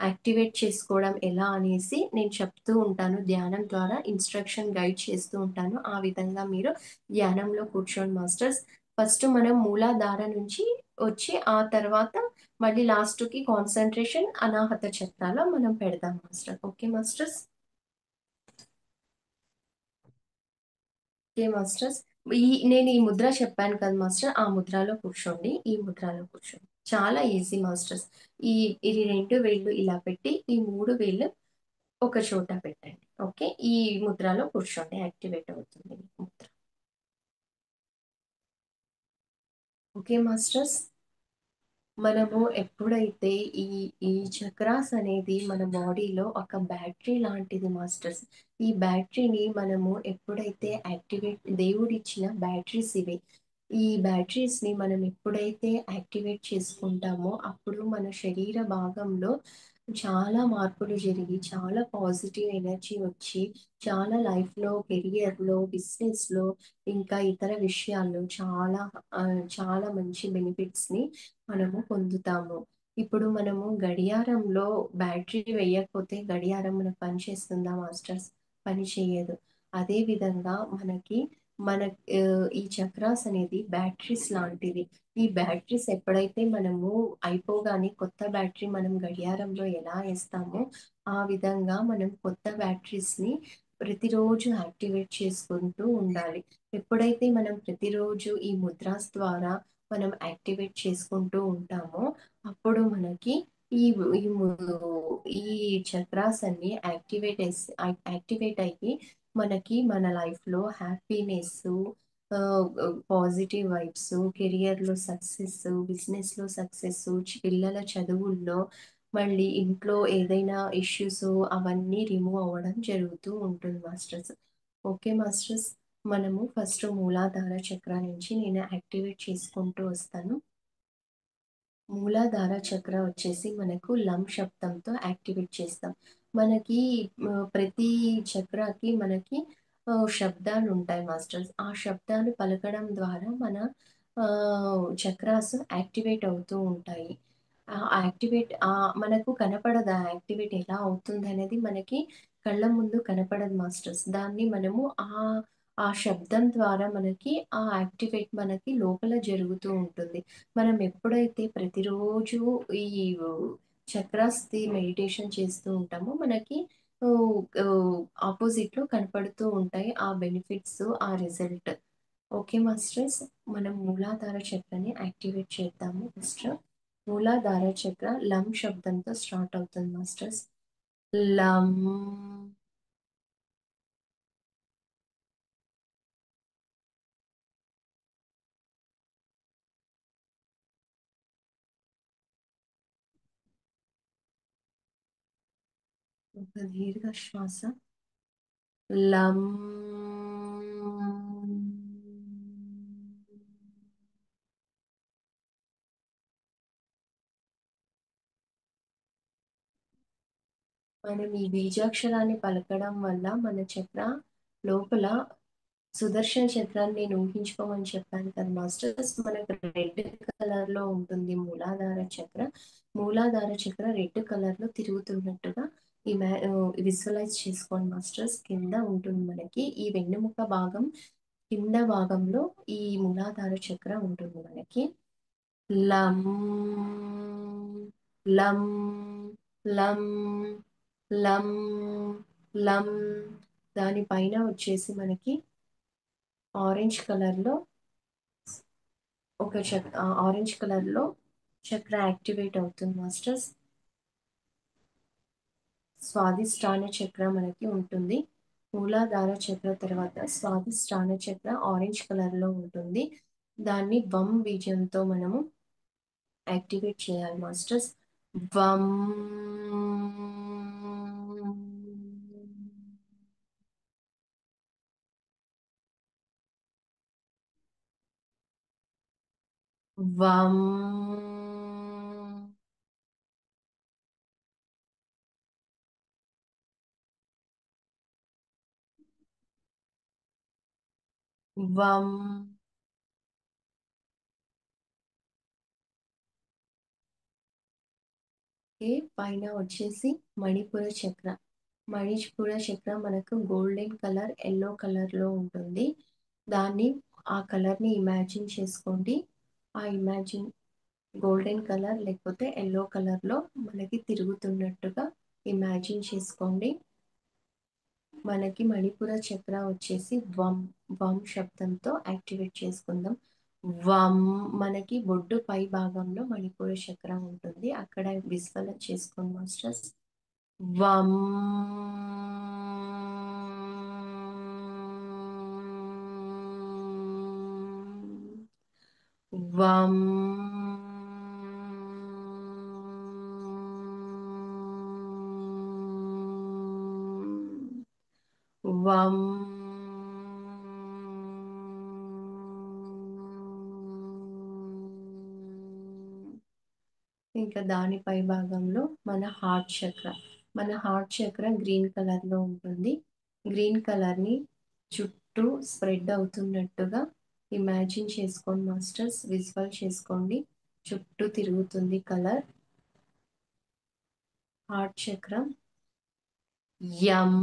యాక్టివేట్ చేసుకోవడం ఎలా అనేసి నేను చెప్తూ ఉంటాను. ధ్యానం ద్వారా ఇన్స్ట్రక్షన్ గైడ్ చేస్తూ ఉంటాను. ఆ విధంగా మీరు ధ్యానంలో కూర్చోండి మాస్టర్స్. ఫస్ట్ మనం మూలాధార నుంచి వచ్చి ఆ తర్వాత మళ్ళీ లాస్ట్కి కాన్సన్ట్రేషన్ అనాహత చక్రాలో మనం పెడదాం master. Okay masters. Okay masters, నేను ఈ ముద్ర చెప్పాను కదా మాస్టర్, ఆ ముద్రలో కూర్చోండి. ఈ ముద్రలో కూర్చోండి. చాలా ఈజీ మాస్టర్స్. ఈ ఇది 2 వేళ్ళు ఇలా పెట్టి ఈ 3 వేళ్ళు ఒక చోట పెట్టండి. ఓకే, ఈ ముద్రలో కూర్చోండి. యాక్టివేట్ అవుతుంది ఈ ముద్ర. ఓకే మాస్టర్స్, మనము ఎప్పుడైతే ఈ ఈ చక్రాస్ అనేది మన బాడీలో ఒక బ్యాటరీ లాంటిది మాస్టర్స్. ఈ బ్యాటరీని మనము ఎప్పుడైతే దేవుడిచ్చిన బ్యాటరీస్ ఇవి. ఈ బ్యాటరీస్ ని మనం ఎప్పుడైతే యాక్టివేట్ చేసుకుంటామో అప్పుడు మన శరీర భాగంలో చాలా మార్పులు జరిగి, చాలా పాజిటివ్ ఎనర్జీ వచ్చి, చాలా లైఫ్ లో, కెరియర్ లో, బిజినెస్ లో, ఇంకా ఇతర విషయాల్లో చాలా మంచి బెనిఫిట్స్ ని మనము పొందుతాము. ఇప్పుడు మనము గడియారంలో బ్యాటరీ వేయకపోతే గడియారం మనకు పని చేస్తుందా మాస్టర్స్? పని చేయదు. అదే విధంగా మన ఈ చక్రాస్ అనేది బ్యాటరీస్ లాంటివి. ఈ బ్యాటరీస్ ఎప్పుడైతే మనము అయిపోగానే కొత్త బ్యాటరీ మనం గడియారంలో ఎలా వేస్తామో ఆ విధంగా మనం కొత్త బ్యాటరీస్ ని ప్రతిరోజు యాక్టివేట్ చేసుకుంటూ ఉండాలి. ఎప్పుడైతే మనం ప్రతిరోజు ఈ ముద్రాస్ ద్వారా మనం యాక్టివేట్ చేసుకుంటూ ఉంటామో అప్పుడు మనకి ఈ ఈ ఈ చక్రాస్ అన్ని యాక్టివేట్ అయ్యి మనకి మన లైఫ్ లో హ్యాపీనెస్, పాజిటివ్ వైబ్స్, కెరియర్ లో సక్సెస్, బిజినెస్ లో సక్సెస్, పిల్లల చదువుల్లో, మళ్ళీ ఇంట్లో ఏదైనా ఇష్యూస్ అవన్నీ రిమూవ్ అవ్వడం జరుగుతూ ఉంటుంది మాస్టర్స్. ఓకే మాస్టర్స్, మనము ఫస్ట్ మూలాధార చక్ర నుంచి నేను యాక్టివేట్ చేసుకుంటూ వస్తాను. మూలాధార చక్ర వచ్చేసి మనకు లం శబ్దంతో యాక్టివేట్ చేస్తాం. మనకి ప్రతి చక్రకి మనకి శబ్దాలు ఉంటాయి మాస్టర్స్. ఆ శబ్దాలు పలకడం ద్వారా మన చక్రాస్ యాక్టివేట్ అవుతూ ఉంటాయి. యాక్టివేట్ మనకు కనపడదు. ఆ యాక్టివేట్ ఎలా అవుతుంది అనేది మనకి కళ్ళ ముందు కనపడదు మాస్టర్స్. దాన్ని మనము ఆ శబ్దం ద్వారా మనకి ఆ యాక్టివేట్ మనకి లోపల జరుగుతూ ఉంటుంది. మనం ఎప్పుడైతే ప్రతిరోజు ఈ చక్రాస్‌ది మెడిటేషన్ చేస్తూ ఉంటామో మనకి ఆపోజిట్‌లో కనపడుతూ ఉంటాయి ఆ బెనిఫిట్స్, ఆ రిజల్ట్. Okay masters. మనం మూలాధార చక్రని యాక్టివేట్ చేద్దాము ఫస్ట్. మూలాధార చక్ర లం శబ్దంతో స్టార్ట్ అవుతుంది మాస్టర్స్. లం. ఒక దీర్ఘ శ్వాస. లం. మనం ఈ బీజాక్షరాన్ని పలకడం వల్ల మన చక్ర లోపల సుదర్శన చక్రాన్ని నేను ఊహించుకోమని చెప్పాను కదా మాస్టర్స్. మనకు రెడ్ కలర్ లో ఉంటుంది మూలాధార చక్ర. మూలాధార చక్ర రెడ్ కలర్ లో తిరుగుతున్నట్టుగా విజువలైజ్ చేసుకోండి మాస్టర్స్. కింద ఉంటుంది మనకి ఈ వెన్నెముక భాగం కింద భాగంలో ఈ మూలాధార చక్ర ఉంటుంది మనకి. లం లం లం లం లం. దానిపైన వచ్చేసి మనకి ఆరెంజ్ కలర్ లో ఆరెంజ్ కలర్ లో చక్ర యాక్టివేట్ అవుతుంది మాస్టర్స్. స్వాదిష్టాన చక్ర మనకి ఉంటుంది. మూలాధార చక్ర తర్వాత స్వాదిష్టాన చక్ర ఆరెంజ్ కలర్ లో ఉంటుంది. దాన్ని వం బీజంతో మనము యాక్టివేట్ చేయాలి మాస్టర్స్. వం. వం. వం. పైన వచ్చేసి మణిపుర చక్ర. మణిపుర చక్ర మనకు గోల్డెన్ కలర్, ఎల్లో కలర్ లో ఉంటుంది. దాన్ని ఆ కలర్ ని ఇమాజిన్ చేసుకోండి. ఆ ఇమాజిన్ గోల్డెన్ కలర్ లేకపోతే ఎల్లో కలర్ లో మనకి తిరుగుతున్నట్టుగా ఇమాజిన్ చేసుకోండి. మనకి మణిపుర చక్ర వచ్చేసి వం శబ్దంతో యాక్టివేట్ చేసుకుందాం. వం. మనకి బొడ్డు పై భాగంలో మణిపుర చక్ర ఉంటుంది. అక్కడ విజువలైజ్ చేసుకోండి మాస్టర్స్. వం. వం. వం. ఇంకా దాని పై భాగంలో మన హార్ట్ చక్ర. మన హార్ట్ చక్ర గ్రీన్ కలర్ లో ఉంటుంది. గ్రీన్ కలర్ ని చుట్టూ స్ప్రెడ్ అవుతున్నట్టుగా ఇమాజిన్ చేసుకోండి మాస్టర్స్. విజువల్ చేసుకోండి. చుట్టూ తిరుగుతుంది కలర్. హార్ట్ చక్ర. యం.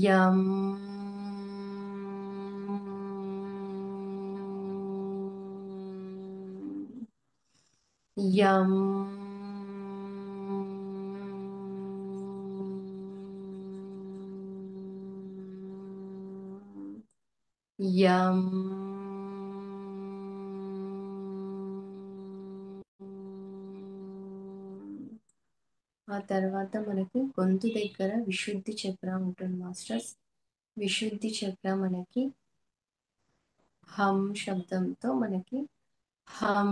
యం. యం. యం. ఆ తర్వాత మనకి గొంతు దగ్గర విశుద్ధి చక్ర ఉంటుంది మాస్టర్స్. విశుద్ధి చక్ర మనకి హం శబ్దంతో మనకి హం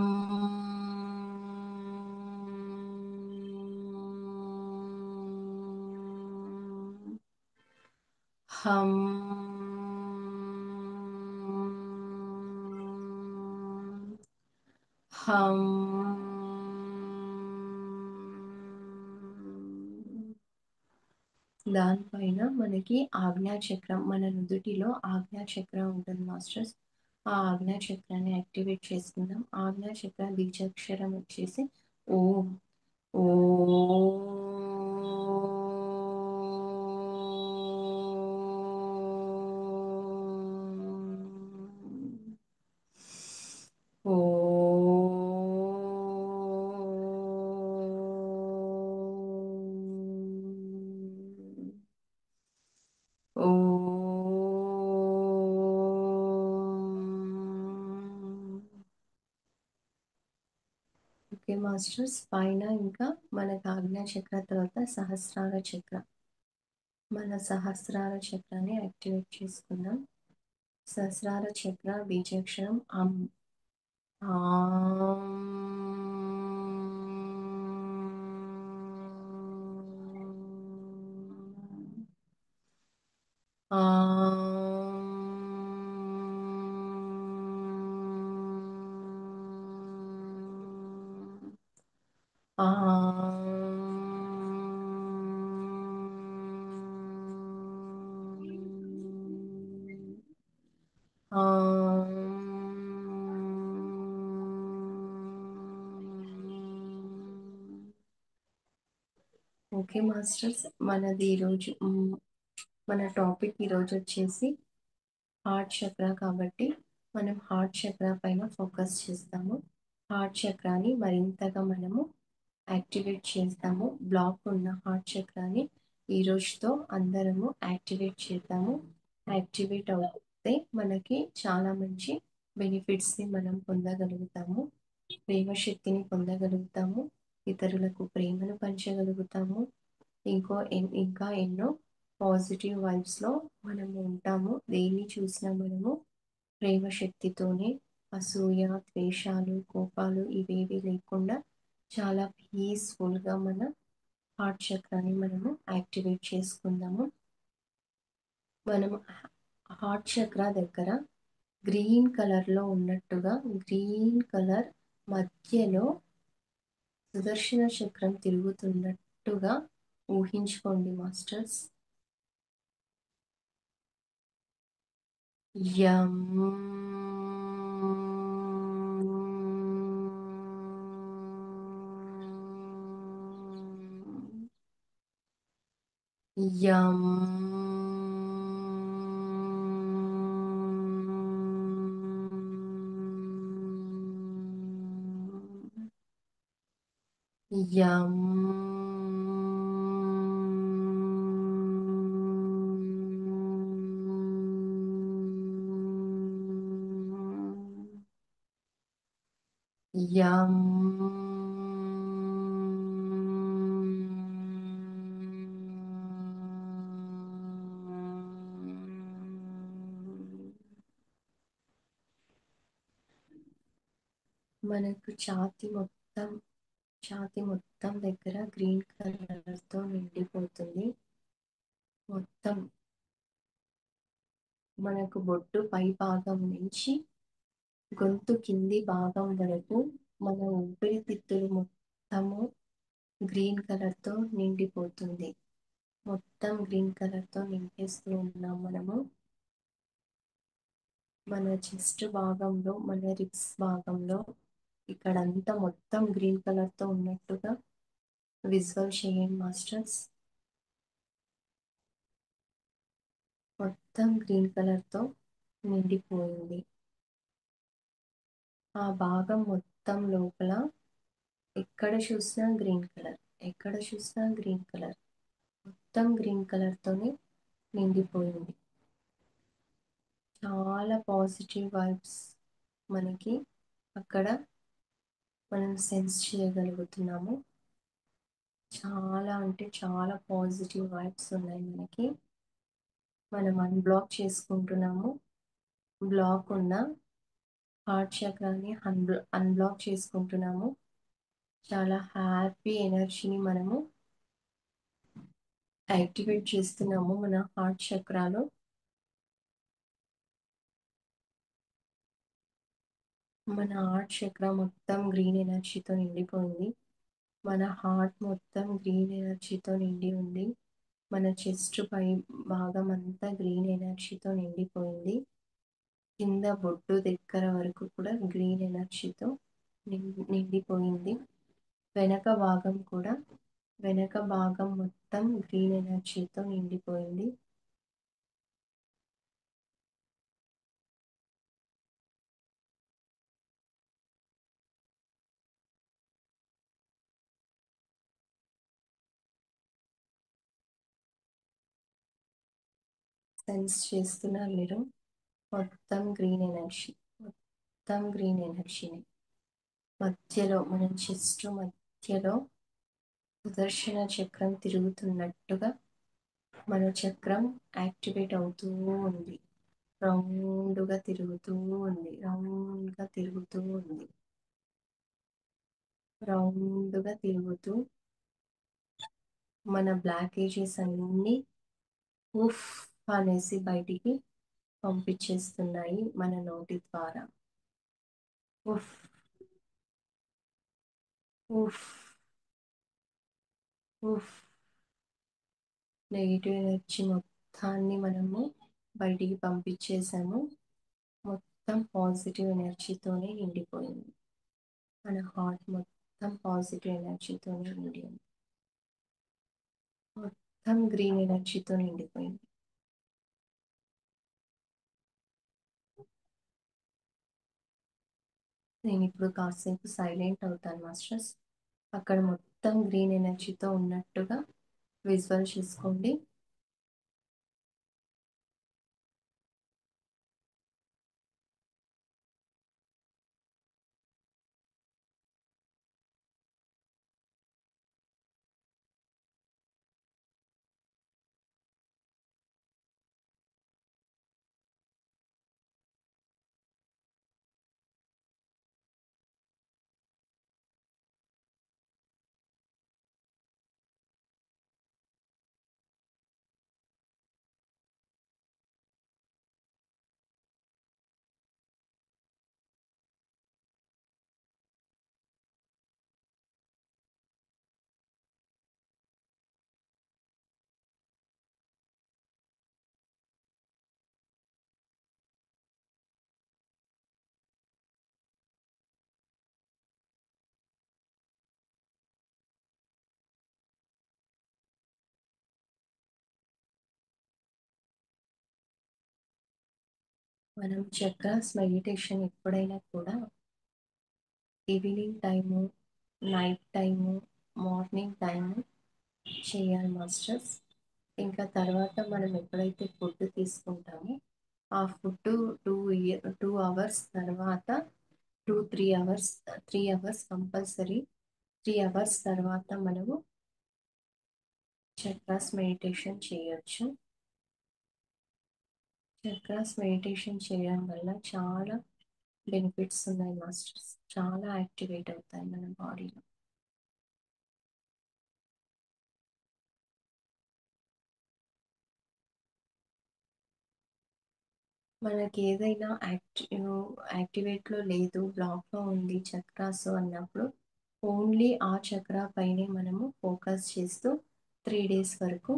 హం హం దానిపైన మనకి ఆజ్ఞా చక్రం, మన నుదుటిలో ఆజ్ఞా చక్రం ఉంటుంది మాస్టర్స్. ఆ ఆజ్ఞా చక్రాన్ని యాక్టివేట్ చేసుకుందాం. ఆజ్ఞా చక్ర బీజాక్షరం వచ్చేసి ఓం. ఓకే మాస్టర్స్, పైన ఇంకా మనకు ఆజ్ఞా చక్ర తర్వాత సహస్రార చక్ర. మన సహస్రార చక్రాన్ని యాక్టివేట్ చేసుకుందాం. సహస్రార చక్ర బీజాక్షరం అం. ఆం. ఓకే మాస్టర్స్, మనది ఈరోజు మన టాపిక్ ఈరోజు వచ్చేసి హార్ట్ చక్ర కాబట్టి మనం హార్ట్ చక్ర పైన ఫోకస్ చేస్తాము. హార్ట్ చక్రాన్ని మరింతగా మనము యాక్టివేట్ చేస్తాము. బ్లాక్ ఉన్న హార్ట్ చక్రాన్ని ఈ రోజుతో అందరము యాక్టివేట్ చేద్దాము. యాక్టివేట్ అవుతే మనకి చాలా మంచి బెనిఫిట్స్ని మనం పొందగలుగుతాము. ప్రేమ శక్తిని పొందగలుగుతాము. ఇతరులకు ప్రేమను పంచగలుగుతాము. ఇంకా ఎన్నో పాజిటివ్ వైబ్స్లో మనము ఉంటాము. దేన్ని చూసినా మనము ప్రేమ శక్తితోనే, అసూయ, ద్వేషాలు, కోపాలు ఇవేవి లేకుండా చాలా పీస్ఫుల్గా మన హార్ట్ చక్రాన్ని మనము యాక్టివేట్ చేసుకుందాము. మనము హార్ట్ చక్ర దగ్గర గ్రీన్ కలర్లో ఉన్నట్టుగా, గ్రీన్ కలర్ మధ్యలో సుదర్శన చక్రం తిరుగుతున్నట్టుగా ఊహించుకోండి మాస్టర్స్. యం. యం. యం. యం. మనకు ఛాతి మొత్తం దగ్గర గ్రీన్ కలర్తో నిండిపోతుంది. మొత్తం మనకు బొట్టు పై భాగం నుంచి గొంతు కింది భాగం వరకు మన ఊపిరితిత్తులు మొత్తము గ్రీన్ కలర్తో నిండిపోతుంది. మొత్తం గ్రీన్ కలర్తో నింపేస్తూ ఉన్నాం మనము. మన చెస్ట్ భాగంలో, మన రిబ్స్ భాగంలో ఇక్కడంతా మొత్తం గ్రీన్ కలర్తో ఉన్నట్టుగా విజువల్ చేయండి మాస్టర్స్. మొత్తం గ్రీన్ కలర్తో నిండిపోయింది. ఆ భాగం మొత్తం లోపల ఎక్కడ చూసినా గ్రీన్ కలర్, ఎక్కడ చూసినా గ్రీన్ కలర్, మొత్తం గ్రీన్ కలర్తోనే నిండిపోయింది. చాలా పాజిటివ్ వైబ్స్ మనకి అక్కడ మనం సెన్స్ చేయగలుగుతున్నాము. చాలా అంటే చాలా పాజిటివ్ వైబ్స్ ఉన్నాయి మనకి. మనం అన్బ్లాక్ చేసుకుంటున్నాము. బ్లాక్ ఉన్న హార్ట్ చక్రాన్ని అన్బ్లాక్ చేసుకుంటున్నాము. చాలా హ్యాపీ ఎనర్జీని మనము యాక్టివేట్ చేస్తున్నాము మన హార్ట్ చక్రాలో. మన హార్ట్ చక్ర మొత్తం గ్రీన్ ఎనర్జీతో నిండిపోయింది. మన హార్ట్ మొత్తం గ్రీన్ ఎనర్జీతో నిండి ఉంది. మన చెస్ట్ పై భాగం అంతా గ్రీన్ ఎనర్జీతో నిండిపోయింది. కింద బొడ్డు దగ్గర వరకు కూడా గ్రీన్ ఎనర్జీతో నిండిపోయింది. వెనక భాగం మొత్తం గ్రీన్ ఎనర్జీతో నిండిపోయింది. సెన్స్ చేస్తున్నారు మీరు? మొత్తం గ్రీన్ ఎనర్జీని మధ్యలో మన చెస్ట్ మధ్యలో సుదర్శన చక్రం తిరుగుతున్నట్టుగా మన చక్రం యాక్టివేట్ అవుతూ ఉంది. రౌండ్గా తిరుగుతూ ఉంది. రౌండ్గా తిరుగుతూ మన బ్లాకేజెస్ అన్నీ ఉఫ్ అనేసి బయటికి పంపించేస్తున్నాయి మన నోటి ద్వారా. ఉఫ్ ఉఫ్ ఉఫ్. నెగిటివ్ ఎనర్జీ మొత్తాన్ని మనము బయటికి పంపించేసాము. మొత్తం పాజిటివ్ ఎనర్జీతోనే నిండిపోయింది. మన హార్ట్ మొత్తం పాజిటివ్ ఎనర్జీతోనే నిండింది. మొత్తం గ్రీన్ ఎనర్జీతో నిండిపోయింది. నేను ఇప్పుడు కాసేపు సైలెంట్ అవుతాను మాస్టర్స్. అక్కడ మొత్తం గ్రీన్ ఎనర్జీతో ఉన్నట్టుగా విజువల్ చేసుకోండి. మనం చక్రాస్ మెడిటేషన్ ఎప్పుడైనా కూడా evening time, night time, morning time చేయాలి మాస్టర్స్. ఇంకా తర్వాత మనం ఎప్పుడైతే ఫుడ్ తీసుకుంటామో ఆ ఫుడ్ 2 అవర్స్ తర్వాత 3 అవర్స్ కంపల్సరీ 3 అవర్స్ తర్వాత మనము చక్రాస్ మెడిటేషన్ చేయొచ్చు. చక్రాస్ మెడిటేషన్ చేయడం వల్ల చాలా బెనిఫిట్స్ ఉన్నాయి మాస్టర్స్. చాలా యాక్టివేట్ అవుతాయి మన బాడీలో. మనకి ఏదైనా యాక్టివేట్లో లేదు, బ్లాక్లో ఉంది చక్రాస్ అన్నప్పుడు ఓన్లీ ఆ చక్రా పైనే మనము ఫోకస్ చేస్తూ 3 డేస్ వరకు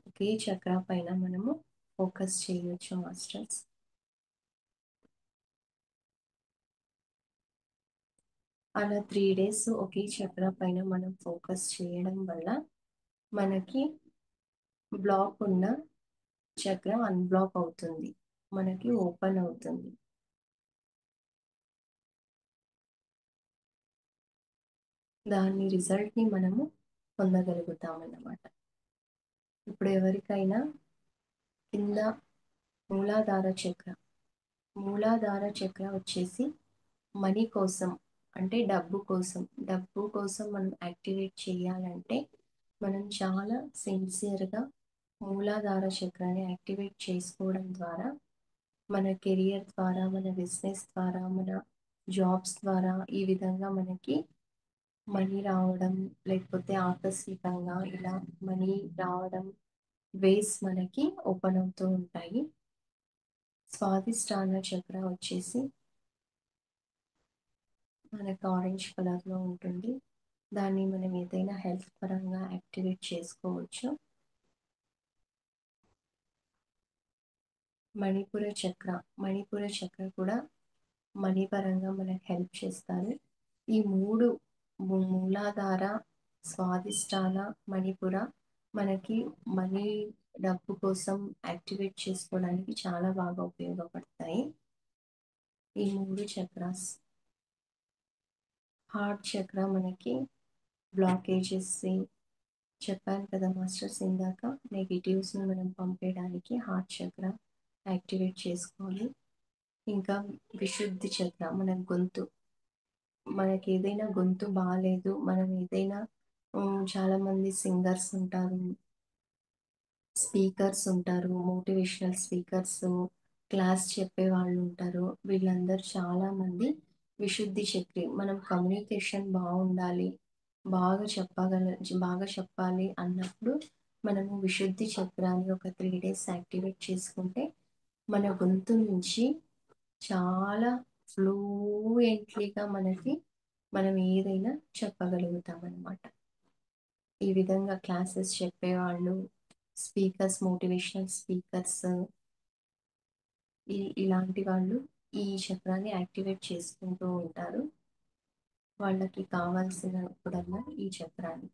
ఒకే చక్రా పైన మనము ఫోకస్ చేయొచ్చు మాస్టర్స్. అలా 3 డేస్ ఒకే చక్రా పైన మనం ఫోకస్ చేయడం వల్ల మనకి బ్లాక్ ఉన్న చక్రం అన్బ్లాక్ అవుతుంది, మనకి ఓపెన్ అవుతుంది. దాని రిజల్ట్ని మనము పొందగలుగుతాం అన్నమాట. ఇప్పుడు ఎవరికైనా కింద మూలాధార చక్ర వచ్చేసి మనీ కోసం, అంటే డబ్బు కోసం మనం యాక్టివేట్ చేయాలంటే మనం చాలా సిన్సియర్గా మూలాధార చక్రాన్ని యాక్టివేట్ చేసుకోవడం ద్వారా మన కెరియర్ ద్వారా, మన బిజినెస్ ద్వారా, మన జాబ్స్ ద్వారా ఈ విధంగా మనకి మనీ రావడం, లేకపోతే ఆకస్మికంగా ఇలా మనీ రావడం వేస్ మనకి ఓపెన్ అవుతూ ఉంటాయి. స్వాదిష్టాన చక్ర వచ్చేసి మనకు ఆరెంజ్ కలర్లో ఉంటుంది. దాన్ని మనం ఏదైనా హెల్త్ పరంగా యాక్టివేట్ చేసుకోవచ్చు. మణిపుర చక్ర కూడా మనీ పరంగా మనకు హెల్ప్ చేస్తారు. ఈ మూడు మూలాధార, స్వాదిష్టాన, మణిపుర మనకి మనీ, డబ్బు కోసం యాక్టివేట్ చేసుకోవడానికి చాలా బాగా ఉపయోగపడతాయి ఈ మూడు చక్రాస్. హార్ట్ చక్ర మనకి బ్లాకేజెస్ చెప్పాను కదా మాస్టర్స్ ఇందాక, నెగిటివ్స్ని మనం పంపేయడానికి హార్ట్ చక్ర యాక్టివేట్ చేసుకోవాలి. ఇంకా విశుద్ధి చక్ర మన గొంతు, మనకి ఏదైనా గొంతు బాగాలేదు, మనం ఏదైనా చాలా మంది సింగర్స్ ఉంటారు, స్పీకర్స్ ఉంటారు, మోటివేషనల్ స్పీకర్స్, క్లాస్ చెప్పే వాళ్ళు ఉంటారు. వీళ్ళందరూ చాలా మంది విశుద్ధి చక్రి. మనం కమ్యూనికేషన్ బాగుండాలి, బాగా చెప్పాలి అన్నప్పుడు మనము విశుద్ధి చక్రాన్ని ఒక 3 days యాక్టివేట్ చేసుకుంటే మన గొంతు నుంచి చాలా ఫ్లూయెంట్లీగా మనం ఏదైనా చెప్పగలుగుతాం అన్నమాట. ఈ విధంగా క్లాసెస్ చెప్పేవాళ్ళు, స్పీకర్స్, మోటివేషనల్ స్పీకర్స్, ఇలాంటి వాళ్ళు ఈ చక్రాన్ని యాక్టివేట్ చేసుకుంటూ ఉంటారు. వాళ్ళకి కావాల్సినప్పుడల్లా ఈ చక్రాన్ని.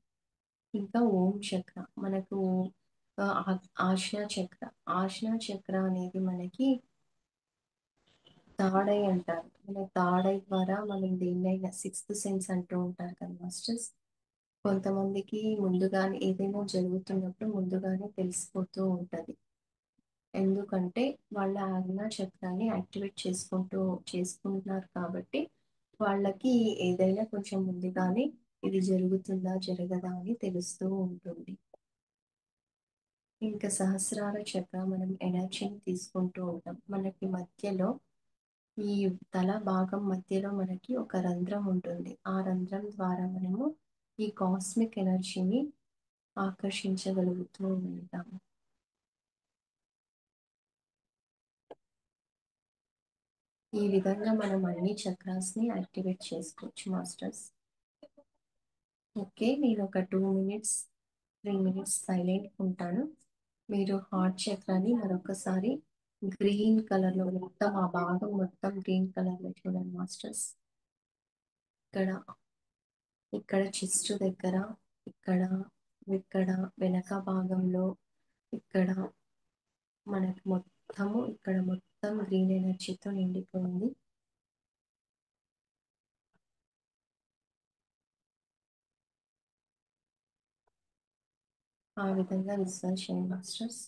ఇంకా ఓం చక్ర మనకు ఆజ్ఞా చక్ర. ఆజ్ఞా చక్ర అనేది మనకి తాడై అంటారు. మన తాడై ద్వారా మనం దేన్నైనా సిక్స్త్ సెన్స్ అంటూ ఉంటారు కదా మాస్టర్స్. కొంతమందికి ముందుగానే ఏదైనా జరుగుతున్నప్పుడు ముందుగానే తెలిసిపోతూ ఉంటుంది. ఎందుకంటే వాళ్ళ ఆజ్ఞా చక్రాన్ని యాక్టివేట్ చేసుకుంటున్నారు కాబట్టి వాళ్ళకి ఏదైనా కొంచెం ముందుగానే ఇది జరుగుతుందా జరగదా అని తెలుస్తూ ఉంటుంది. ఇంకా సహస్రార చక్ర మనం ఎనర్జీని తీసుకుంటూ ఉంటాం. మనకి మధ్యలో ఈ తల భాగం మధ్యలో మనకి ఒక రంధ్రం ఉంటుంది. ఆ రంధ్రం ద్వారా మనము ఈ కాస్మిక్ ఎనర్జీని ఆకర్షించగలుగుతూ ఉంటాము. ఈ విధంగా మనం అన్ని చక్రాస్ని యాక్టివేట్ చేసుకోవచ్చు మాస్టర్స్. ఓకే, నేను ఒక 2 minutes 3 minutes సైలెంట్ ఉంటాను. మీరు హార్ట్ చక్రాన్ని మరొకసారి గ్రీన్ కలర్లో మొత్తం ఆ భాగం మొత్తం గ్రీన్ కలర్లో చూడండి మాస్టర్స్. ఇక్కడ ఇక్కడ చెస్ట్ దగ్గర, ఇక్కడ ఇక్కడ వెనక భాగంలో, ఇక్కడ మనకు ఇక్కడ మొత్తం గ్రీన్ ఎనర్జీతో నిండిపోయింది. ఆ విధంగా విజువల్ చేయండి మాస్టర్స్.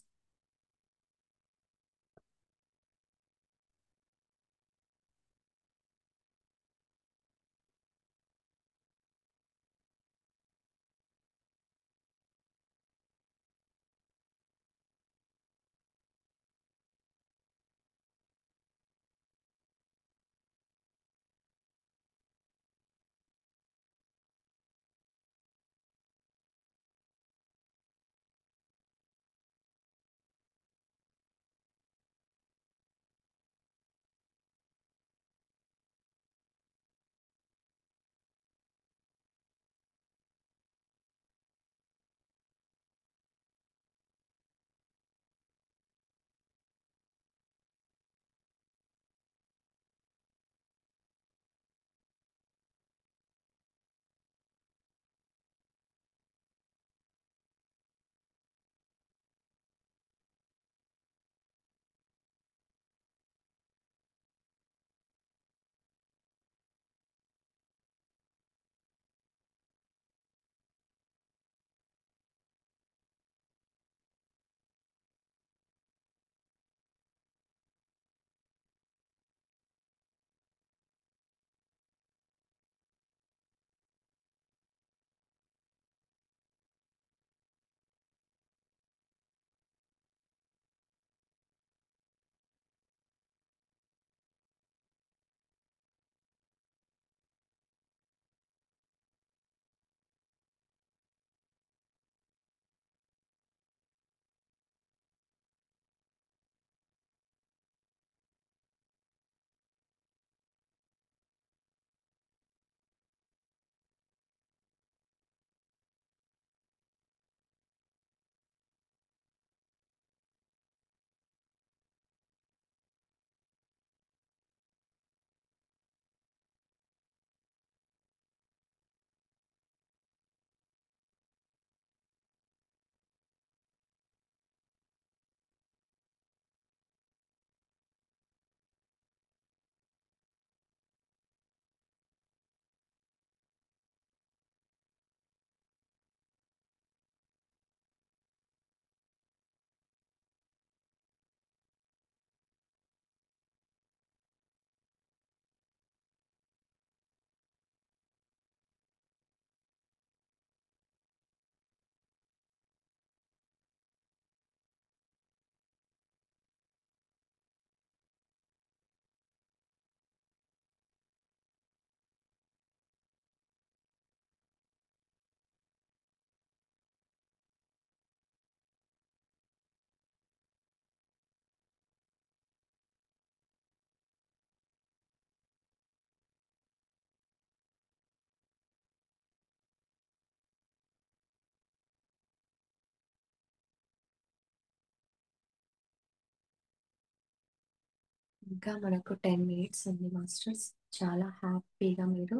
ఇంకా మనకు 10 minutes ఉంది మాస్టర్స్. చాలా హ్యాపీగా మీరు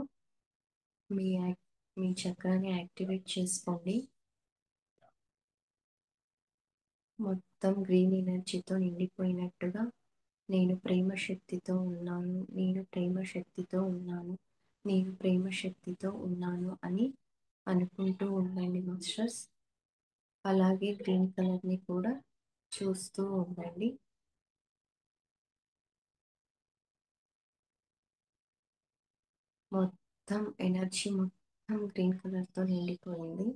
మీ మీ చక్రాన్ని యాక్టివేట్ చేసుకోండి. మొత్తం గ్రీన్ ఎనర్జీతో నిండిపోయినట్టుగా నేను ప్రేమ శక్తితో ఉన్నాను, నేను ప్రేమ శక్తితో ఉన్నాను, నేను ప్రేమ శక్తితో ఉన్నాను అని అనుకుంటూ ఉండండి మాస్టర్స్. అలాగే గ్రీన్ కలర్ని కూడా చూస్తూ ఉండండి. మొత్తం ఎనర్జీ మొత్తం గ్రీన్ కలర్తో నిండిపోయింది.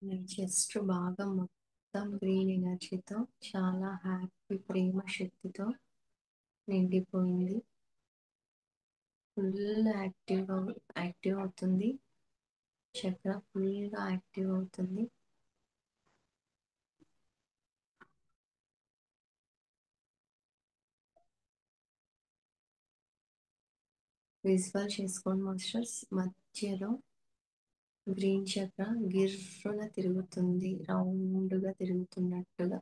మీ చెస్ట్ బాగా మొత్తం గ్రీన్ ఎనర్జీతో చాలా హ్యాపీ ప్రేమ శక్తితో నిండిపోయింది. ఫుల్ యాక్టివ్ అవుతుంది. చక్ర ఫుల్గా యాక్టివ్ అవుతుంది. విజువల్ చేసుకోండి మాస్టర్స్. మధ్యలో గ్రీన్ చక్ర గిర్రున తిరుగుతుంది, రౌండ్గా తిరుగుతున్నట్టుగా.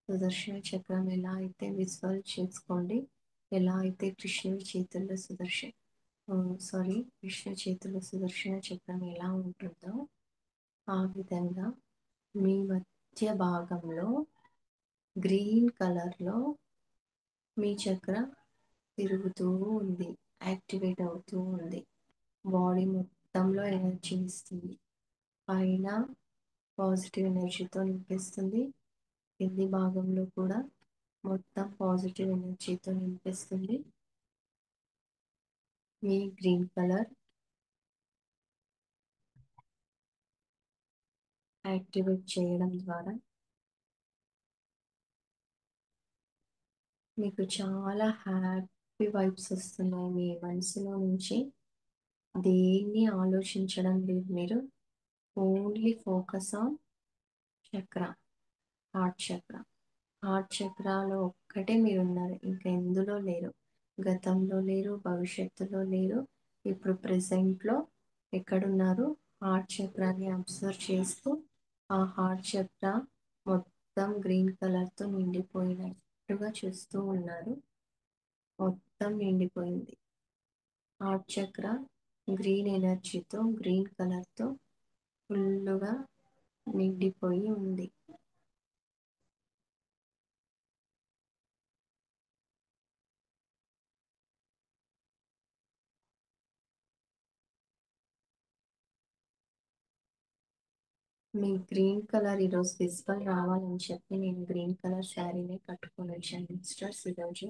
సుదర్శన చక్రం ఎలా అయితే విజువల్ చేసుకోండి, ఎలా అయితే కృష్ణుడి చేతుల్లో కృష్ణ చేతుల్లో సుదర్శన చక్రం ఎలా ఉంటుందో ఆ విధంగా మీ మధ్య భాగంలో గ్రీన్ కలర్లో మీ చక్ర తిరుగుతూ ఉంది, యాక్టివేట్ అవుతూ ఉంది. బాడీ మొత్తంలో ఎనర్జీ ఇస్తుంది. పైన పాజిటివ్ ఎనర్జీతో నింపిస్తుంది, కింది భాగంలో కూడా మొత్తం పాజిటివ్ ఎనర్జీతో నింపిస్తుంది. మీ గ్రీన్ కలర్ యాక్టివేట్ చేయడం ద్వారా మీకు చాలా హ్యాపీ వైబ్స్ వస్తున్నాయి. మీ మనసులో నుంచి దేన్ని ఆలోచించడం లేదు. మీరు ఓన్లీ ఫోకస్ ఆన్ చక్ర, హార్ట్ చక్ర. హార్ట్ చక్రాలో ఒక్కటే మీరు ఉన్నారు, ఇంకా ఎందులో లేరు. గతంలో లేరు, భవిష్యత్తులో లేరు. ఇప్పుడు ప్రెసెంట్లో ఎక్కడున్నారు? హార్ట్ చక్రాన్ని అబ్జర్వ్ చేస్తూ ఆ హార్ట్ చక్ర మొత్తం గ్రీన్ కలర్తో నిండిపోయినట్టుగా చూస్తూ ఉన్నారు. మొత్తం నిండిపోయింది. హార్ట్ చక్ర గ్రీన్ ఎనర్జీతో, గ్రీన్ కలర్తో ఫుల్లుగా నిండిపోయి ఉంది. మీ గ్రీన్ కలర్ ఈరోజు విజిబుల్ రావాలని చెప్పి నేను గ్రీన్ కలర్ శారీనే కట్టుకొని వచ్చాను సిస్టర్స్. ఈరోజు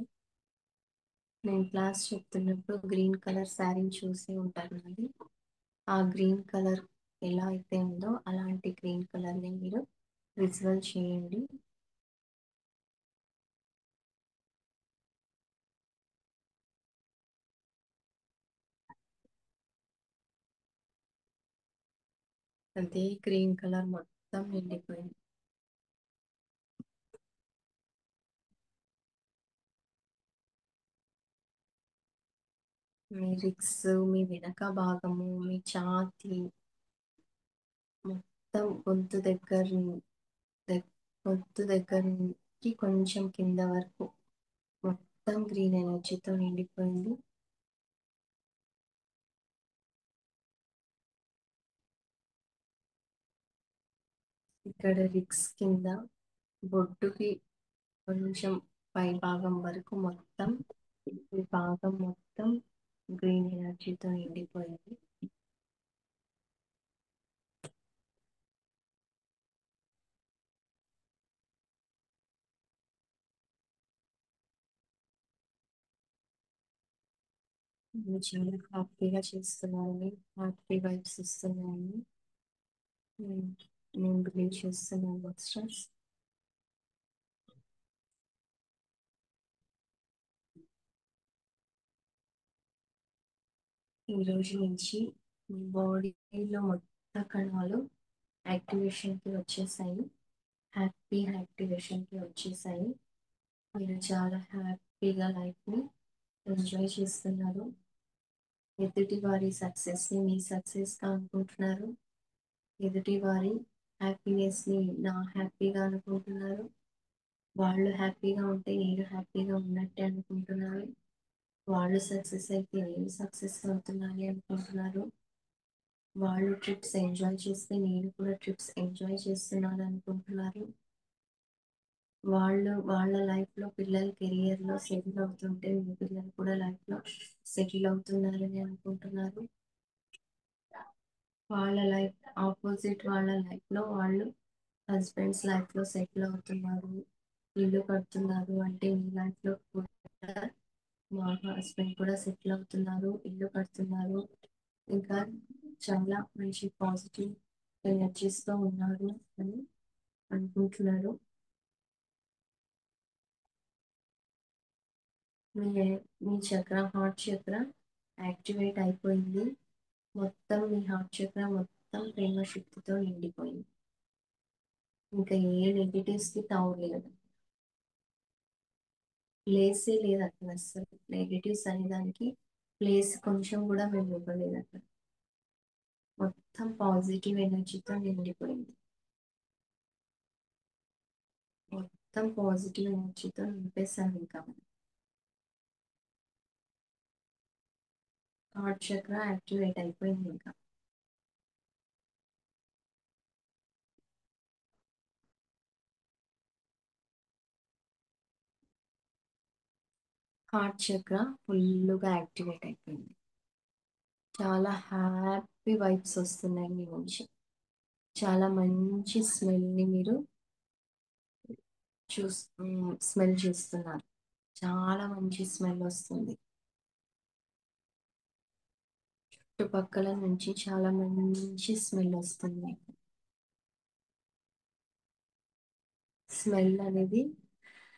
నేను క్లాస్ చెప్తున్నప్పుడు గ్రీన్ కలర్ శారీని చూసి ఉంటారు నాది. ఆ గ్రీన్ కలర్ ఎలా అయితే ఉందో అలాంటి గ్రీన్ కలర్ని మీరు విజువల్ చేయండి. అదే గ్రీన్ కలర్ మొత్తం నిండిపోయింది. మీ రిక్స్, మీ వెనక భాగము, మీ ఛాతి మొత్తం గొంతు దగ్గరికి కొంచెం కింద వరకు మొత్తం గ్రీన్ ఎనర్జీతో నిండిపోయింది. ఇక్కడ రిక్స్ కింద బొడ్డుకి కొంచెం పై భాగం వరకు మొత్తం ఈ భాగం మొత్తం గ్రీన్ ఎనర్జీతో నిండిపోయింది. మీరు చాలా హ్యాపీగా చేస్తున్నారని, హ్యాపీ వైబ్స్ ఇస్తున్నారని నేను బిలీవ్ చేస్తున్నాను మాస్టర్స్. ఈ రోజు నుంచి మీ బాడీలో మొత్తం కణాలు యాక్టివేషన్కి వచ్చేసాయి. హ్యాపీ యాక్టివేషన్కి వచ్చేసాయి. మీరు చాలా హ్యాపీగా లైఫ్ని ఎంజాయ్ చేస్తున్నారు. ఎదుటి వారి సక్సెస్ని మీ సక్సెస్గా అనుకుంటున్నారు. ఎదుటి వారి హ్యాపీనెస్ని నా హ్యాపీగా అనుకుంటున్నారు. వాళ్ళు హ్యాపీగా ఉంటే నేను హ్యాపీగా ఉన్నట్టే అనుకుంటున్నారు. వాళ్ళు సక్సెస్ అయితే నేను సక్సెస్ అవుతున్నాను అనుకుంటున్నారు. వాళ్ళు ట్రిప్స్ ఎంజాయ్ చేస్తే నేను కూడా ట్రిప్స్ ఎంజాయ్ చేస్తున్నాను అనుకుంటున్నారు. వాళ్ళు వాళ్ళ లైఫ్లో పిల్లల కెరియర్లో సెటిల్ అవుతుంటే మీ పిల్లలు కూడా లైఫ్లో సెటిల్ అవుతున్నారని అనుకుంటున్నారు. వాళ్ళ లైఫ్ ఆపోజిట్ వాళ్ళ లైఫ్లో వాళ్ళు హస్బెండ్స్ లైఫ్లో సెటిల్ అవుతున్నారు, ఇల్లు కడుతున్నారు అంటే మీ లైఫ్లో కూడా మా హస్బెండ్ కూడా సెటిల్ అవుతున్నారు, ఇల్లు కడుతున్నారు, ఇంకా చాలా మంచి పాజిటివ్ ఎనర్జీస్తో ఉన్నారు అని అనుకుంటున్నారు. మీ మీ చక్ర హార్ట్ చక్ర యాక్టివేట్ అయిపోయింది. మొత్తం మీ హార్ట్ చక్ర మొత్తం ప్రేమ శక్తితో నిండిపోయింది. ఇంకా ఏ నెగిటివ్స్కి తావు లేదు, ప్లేసే లేదు అక్కడ. అసలు నెగిటివ్స్ అనే దానికి ప్లేస్ కొంచెం కూడా మేము ఇవ్వలేదు అక్కడ. మొత్తం పాజిటివ్ ఎనర్జీతో నిండిపోయింది. మొత్తం పాజిటివ్ ఎనర్జీతో నింపేశాను. ఇంకా హార్ట్ చక్ర యాక్టివేట్ అయిపోయింది. ఇంకా హార్ట్ చక్ర ఫుల్గా యాక్టివేట్ అయిపోయింది. చాలా హ్యాపీ వైబ్స్ వస్తున్నాయి మీ నుంచి. చాలా మంచి స్మెల్ని మీరు స్మెల్ చేస్తున్నారు. చాలా మంచి స్మెల్ వస్తుంది. చుట్టుపక్కల నుంచి చాలా మంచి స్మెల్ వస్తుంది. స్మెల్ అనేది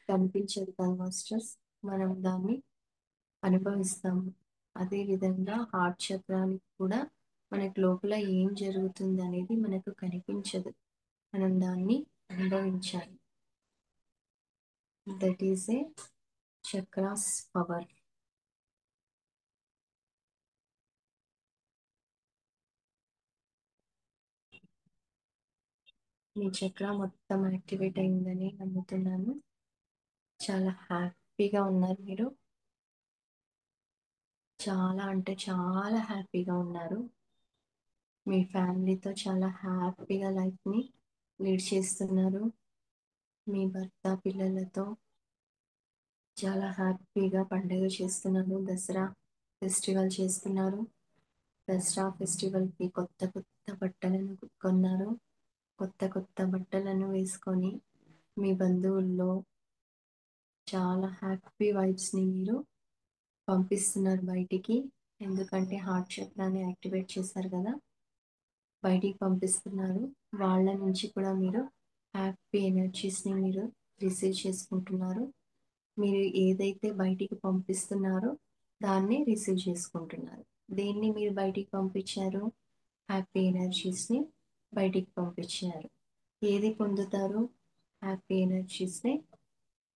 కనిపించదు కదా మాస్టర్స్, మనం దాన్ని అనుభవిస్తాము. అదేవిధంగా హార్ట్ చక్రానికి కూడా మనకు లోపల ఏం జరుగుతుంది అనేది మనకు కనిపించదు, మనం దాన్ని అనుభవించాలి. That is a chakras power. మీ చక్ర మొత్తం యాక్టివేట్ అయిందని నమ్ముతున్నాను. చాలా హ్యాపీగా ఉన్నారు మీరు. చాలా అంటే చాలా హ్యాపీగా ఉన్నారు. మీ ఫ్యామిలీతో చాలా హ్యాపీగా లైఫ్ని లీడ్ చేస్తున్నారు. మీ భర్త పిల్లలతో చాలా హ్యాపీగా పండుగ చేస్తున్నారు. దసరా ఫెస్టివల్ చేస్తున్నారు. దసరా ఫెస్టివల్కి కొత్త కొత్త బట్టలను కొన్నారు. కొత్త కొత్త బట్టలను వేసుకొని మీ బంధువుల్లో చాలా హ్యాపీ వైబ్స్ని మీరు పంపిస్తున్నారు బయటికి. ఎందుకంటే హార్ట్ చక్రాన్ని యాక్టివేట్ చేశారు కదా, బయటికి పంపిస్తున్నారు. వాళ్ళ నుంచి కూడా మీరు హ్యాపీ ఎనర్జీస్ని మీరు రిసీవ్ చేసుకుంటున్నారు. మీరు ఏదైతే బయటికి పంపిస్తున్నారో దాన్ని రిసీవ్ చేసుకుంటున్నారు. దేన్ని మీరు బయటికి పంపించారు? హ్యాపీ ఎనర్జీస్ని బయటికి పంపించారు. ఏది పొందుతారు? హ్యాపీ ఎనర్జీస్ని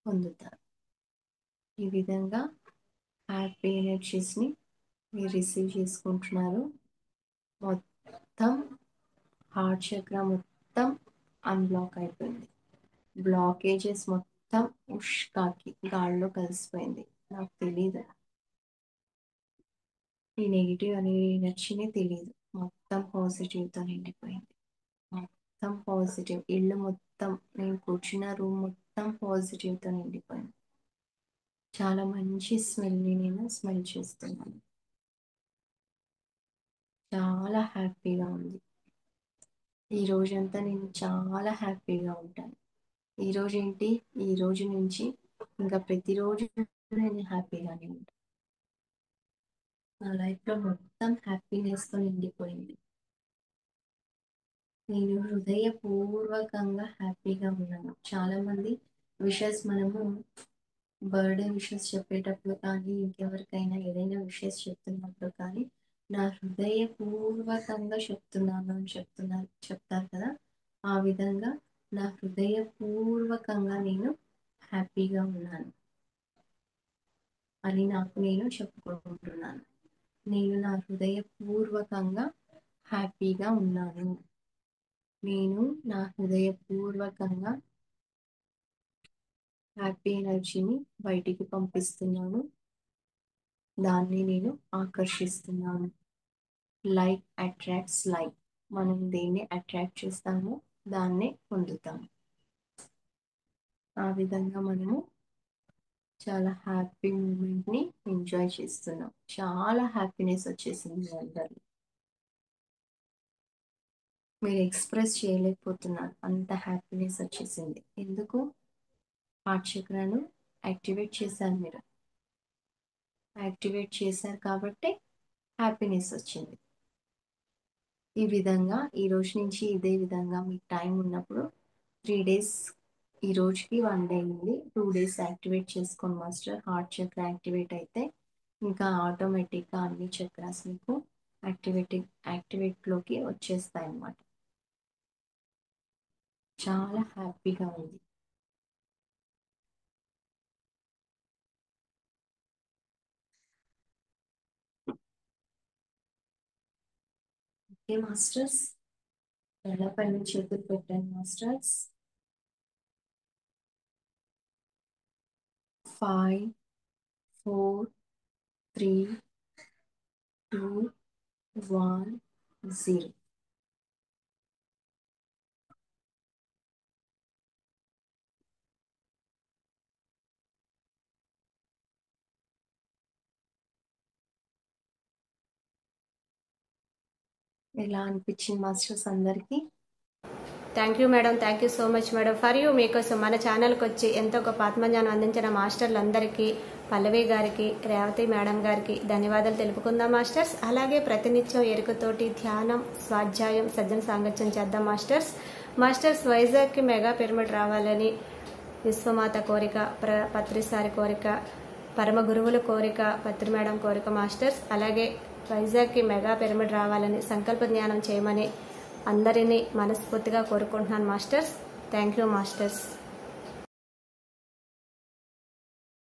పొందుతారు. ఈ విధంగా హ్యాపీ ఎనర్జీస్ని మీరు రిసీవ్ చేసుకుంటున్నారు. మొత్తం హార్ట్ చక్ర మొత్తం అన్బ్లాక్ అయిపోయింది. బ్లాకేజెస్ మొత్తం ఉష్కాకి గాల్లో కలిసిపోయింది. నాకు తెలీదు ఈ నెగిటివ్ అనే ఎనర్జీనే తెలియదు. మొత్తం పాజిటివ్తో నిండిపోయింది. మొత్తం పాజిటివ్. ఇల్లు మొత్తం, నేను కూర్చున్న రూమ్ మొత్తం పాజిటివ్తో నిండిపోయింది. చాలా మంచి స్మెల్ని నేను స్మెల్ చేస్తున్నాను. చాలా హ్యాపీగా ఉంది. ఈ రోజంతా నేను చాలా హ్యాపీగా ఉంటాను. ఈ రోజు ఏంటి, ఈ రోజు నుంచి ఇంకా ప్రతిరోజు నేను హ్యాపీగానే ఉంటాను. నా లైఫ్లో మొత్తం హ్యాపీనెస్తో నిండిపోయింది. నేను హృదయపూర్వకంగా హ్యాపీగా ఉన్నాను. చాలామంది విషెస్ మనము బర్త్డే విషెస్ చెప్పేటప్పుడు కానీ ఇంకెవరికైనా ఏదైనా విషెస్ చెప్తున్నప్పుడు కానీ నా హృదయపూర్వకంగా చెప్తున్నాను అని చెప్తారు కదా, ఆ విధంగా నా హృదయపూర్వకంగా నేను హ్యాపీగా ఉన్నాను అని నాకు నేను చెప్పుకుంటున్నాను. నేను నా హృదయపూర్వకంగా హ్యాపీగా ఉన్నాను. నేను నా హృదయపూర్వకంగా హ్యాపీ ఎనర్జీని బయటికి పంపిస్తున్నాను. దాన్ని నేను ఆకర్షిస్తున్నాను. Like attracts like. మనం దేన్ని అట్రాక్ట్ చేస్తామో దాన్నే పొందుతాము. ఆ విధంగా మనము చాలా హ్యాపీ మూమెంట్ని ఎంజాయ్ చేస్తున్నాం. చాలా హ్యాపీనెస్ వచ్చేసింది మీ అందరిలో. మీరు ఎక్స్ప్రెస్ చేయలేకపోతున్నారు, అంత హ్యాపీనెస్ వచ్చేసింది. ఎందుకు? హార్ట్ చక్రాను యాక్టివేట్ చేశారు మీరు. యాక్టివేట్ చేశారు కాబట్టి హ్యాపీనెస్ వచ్చింది. ఈ విధంగా ఈ రోజు నుంచి ఇదే విధంగా మీకు టైం ఉన్నప్పుడు 3 days, ఈ రోజుకి 1 day ఉంది, 2 days యాక్టివేట్ చేసుకోండి మాస్టర్. హార్ట్ చక్ర యాక్టివేట్ అయితే ఇంకా ఆటోమేటిక్గా అన్ని చక్రాస్ మీకు యాక్టివేట్లోకి వచ్చేస్తాయి అన్నమాట. చాలా హ్యాపీగా ఉంది. ఓకే మాస్టర్స్, తలపై చేతులు పెట్టండి మాస్టర్స్. 5, 4, 3, 2, 1, 0. ఎలా అనిపించింది మాస్టర్స్ అందరికీ? Thank you madam, thank you so much madam. For you మీకోసం మన ఛానల్కి వచ్చి ఎంతో గొప్ప ఆత్మజ్ఞానం అందించిన మాస్టర్లందరికీ, పల్లవి గారికి, రేవతి మేడం గారికి ధన్యవాదాలు తెలుపుకుందాం మాస్టర్స్. అలాగే ప్రతినిత్యం ఎరుకతోటి ధ్యానం, స్వాధ్యాయం, సజ్జన సాంగత్యం చేద్దాం మాస్టర్స్. మాస్టర్స్ వైజాగ్కి మెగా పిరమిడ్ రావాలని విశ్వమాత కోరిక, పత్రిసారి కోరిక, పరమ గురువుల కోరిక, పత్రి మేడం కోరిక మాస్టర్స్. అలాగే వైజాగ్కి మెగా పిరమిడ్ రావాలని సంకల్ప జ్ఞానం చేయమని అందరినీ మనస్ఫూర్తిగా కోరుకుంటున్నాను మాస్టర్స్. Thank you masters.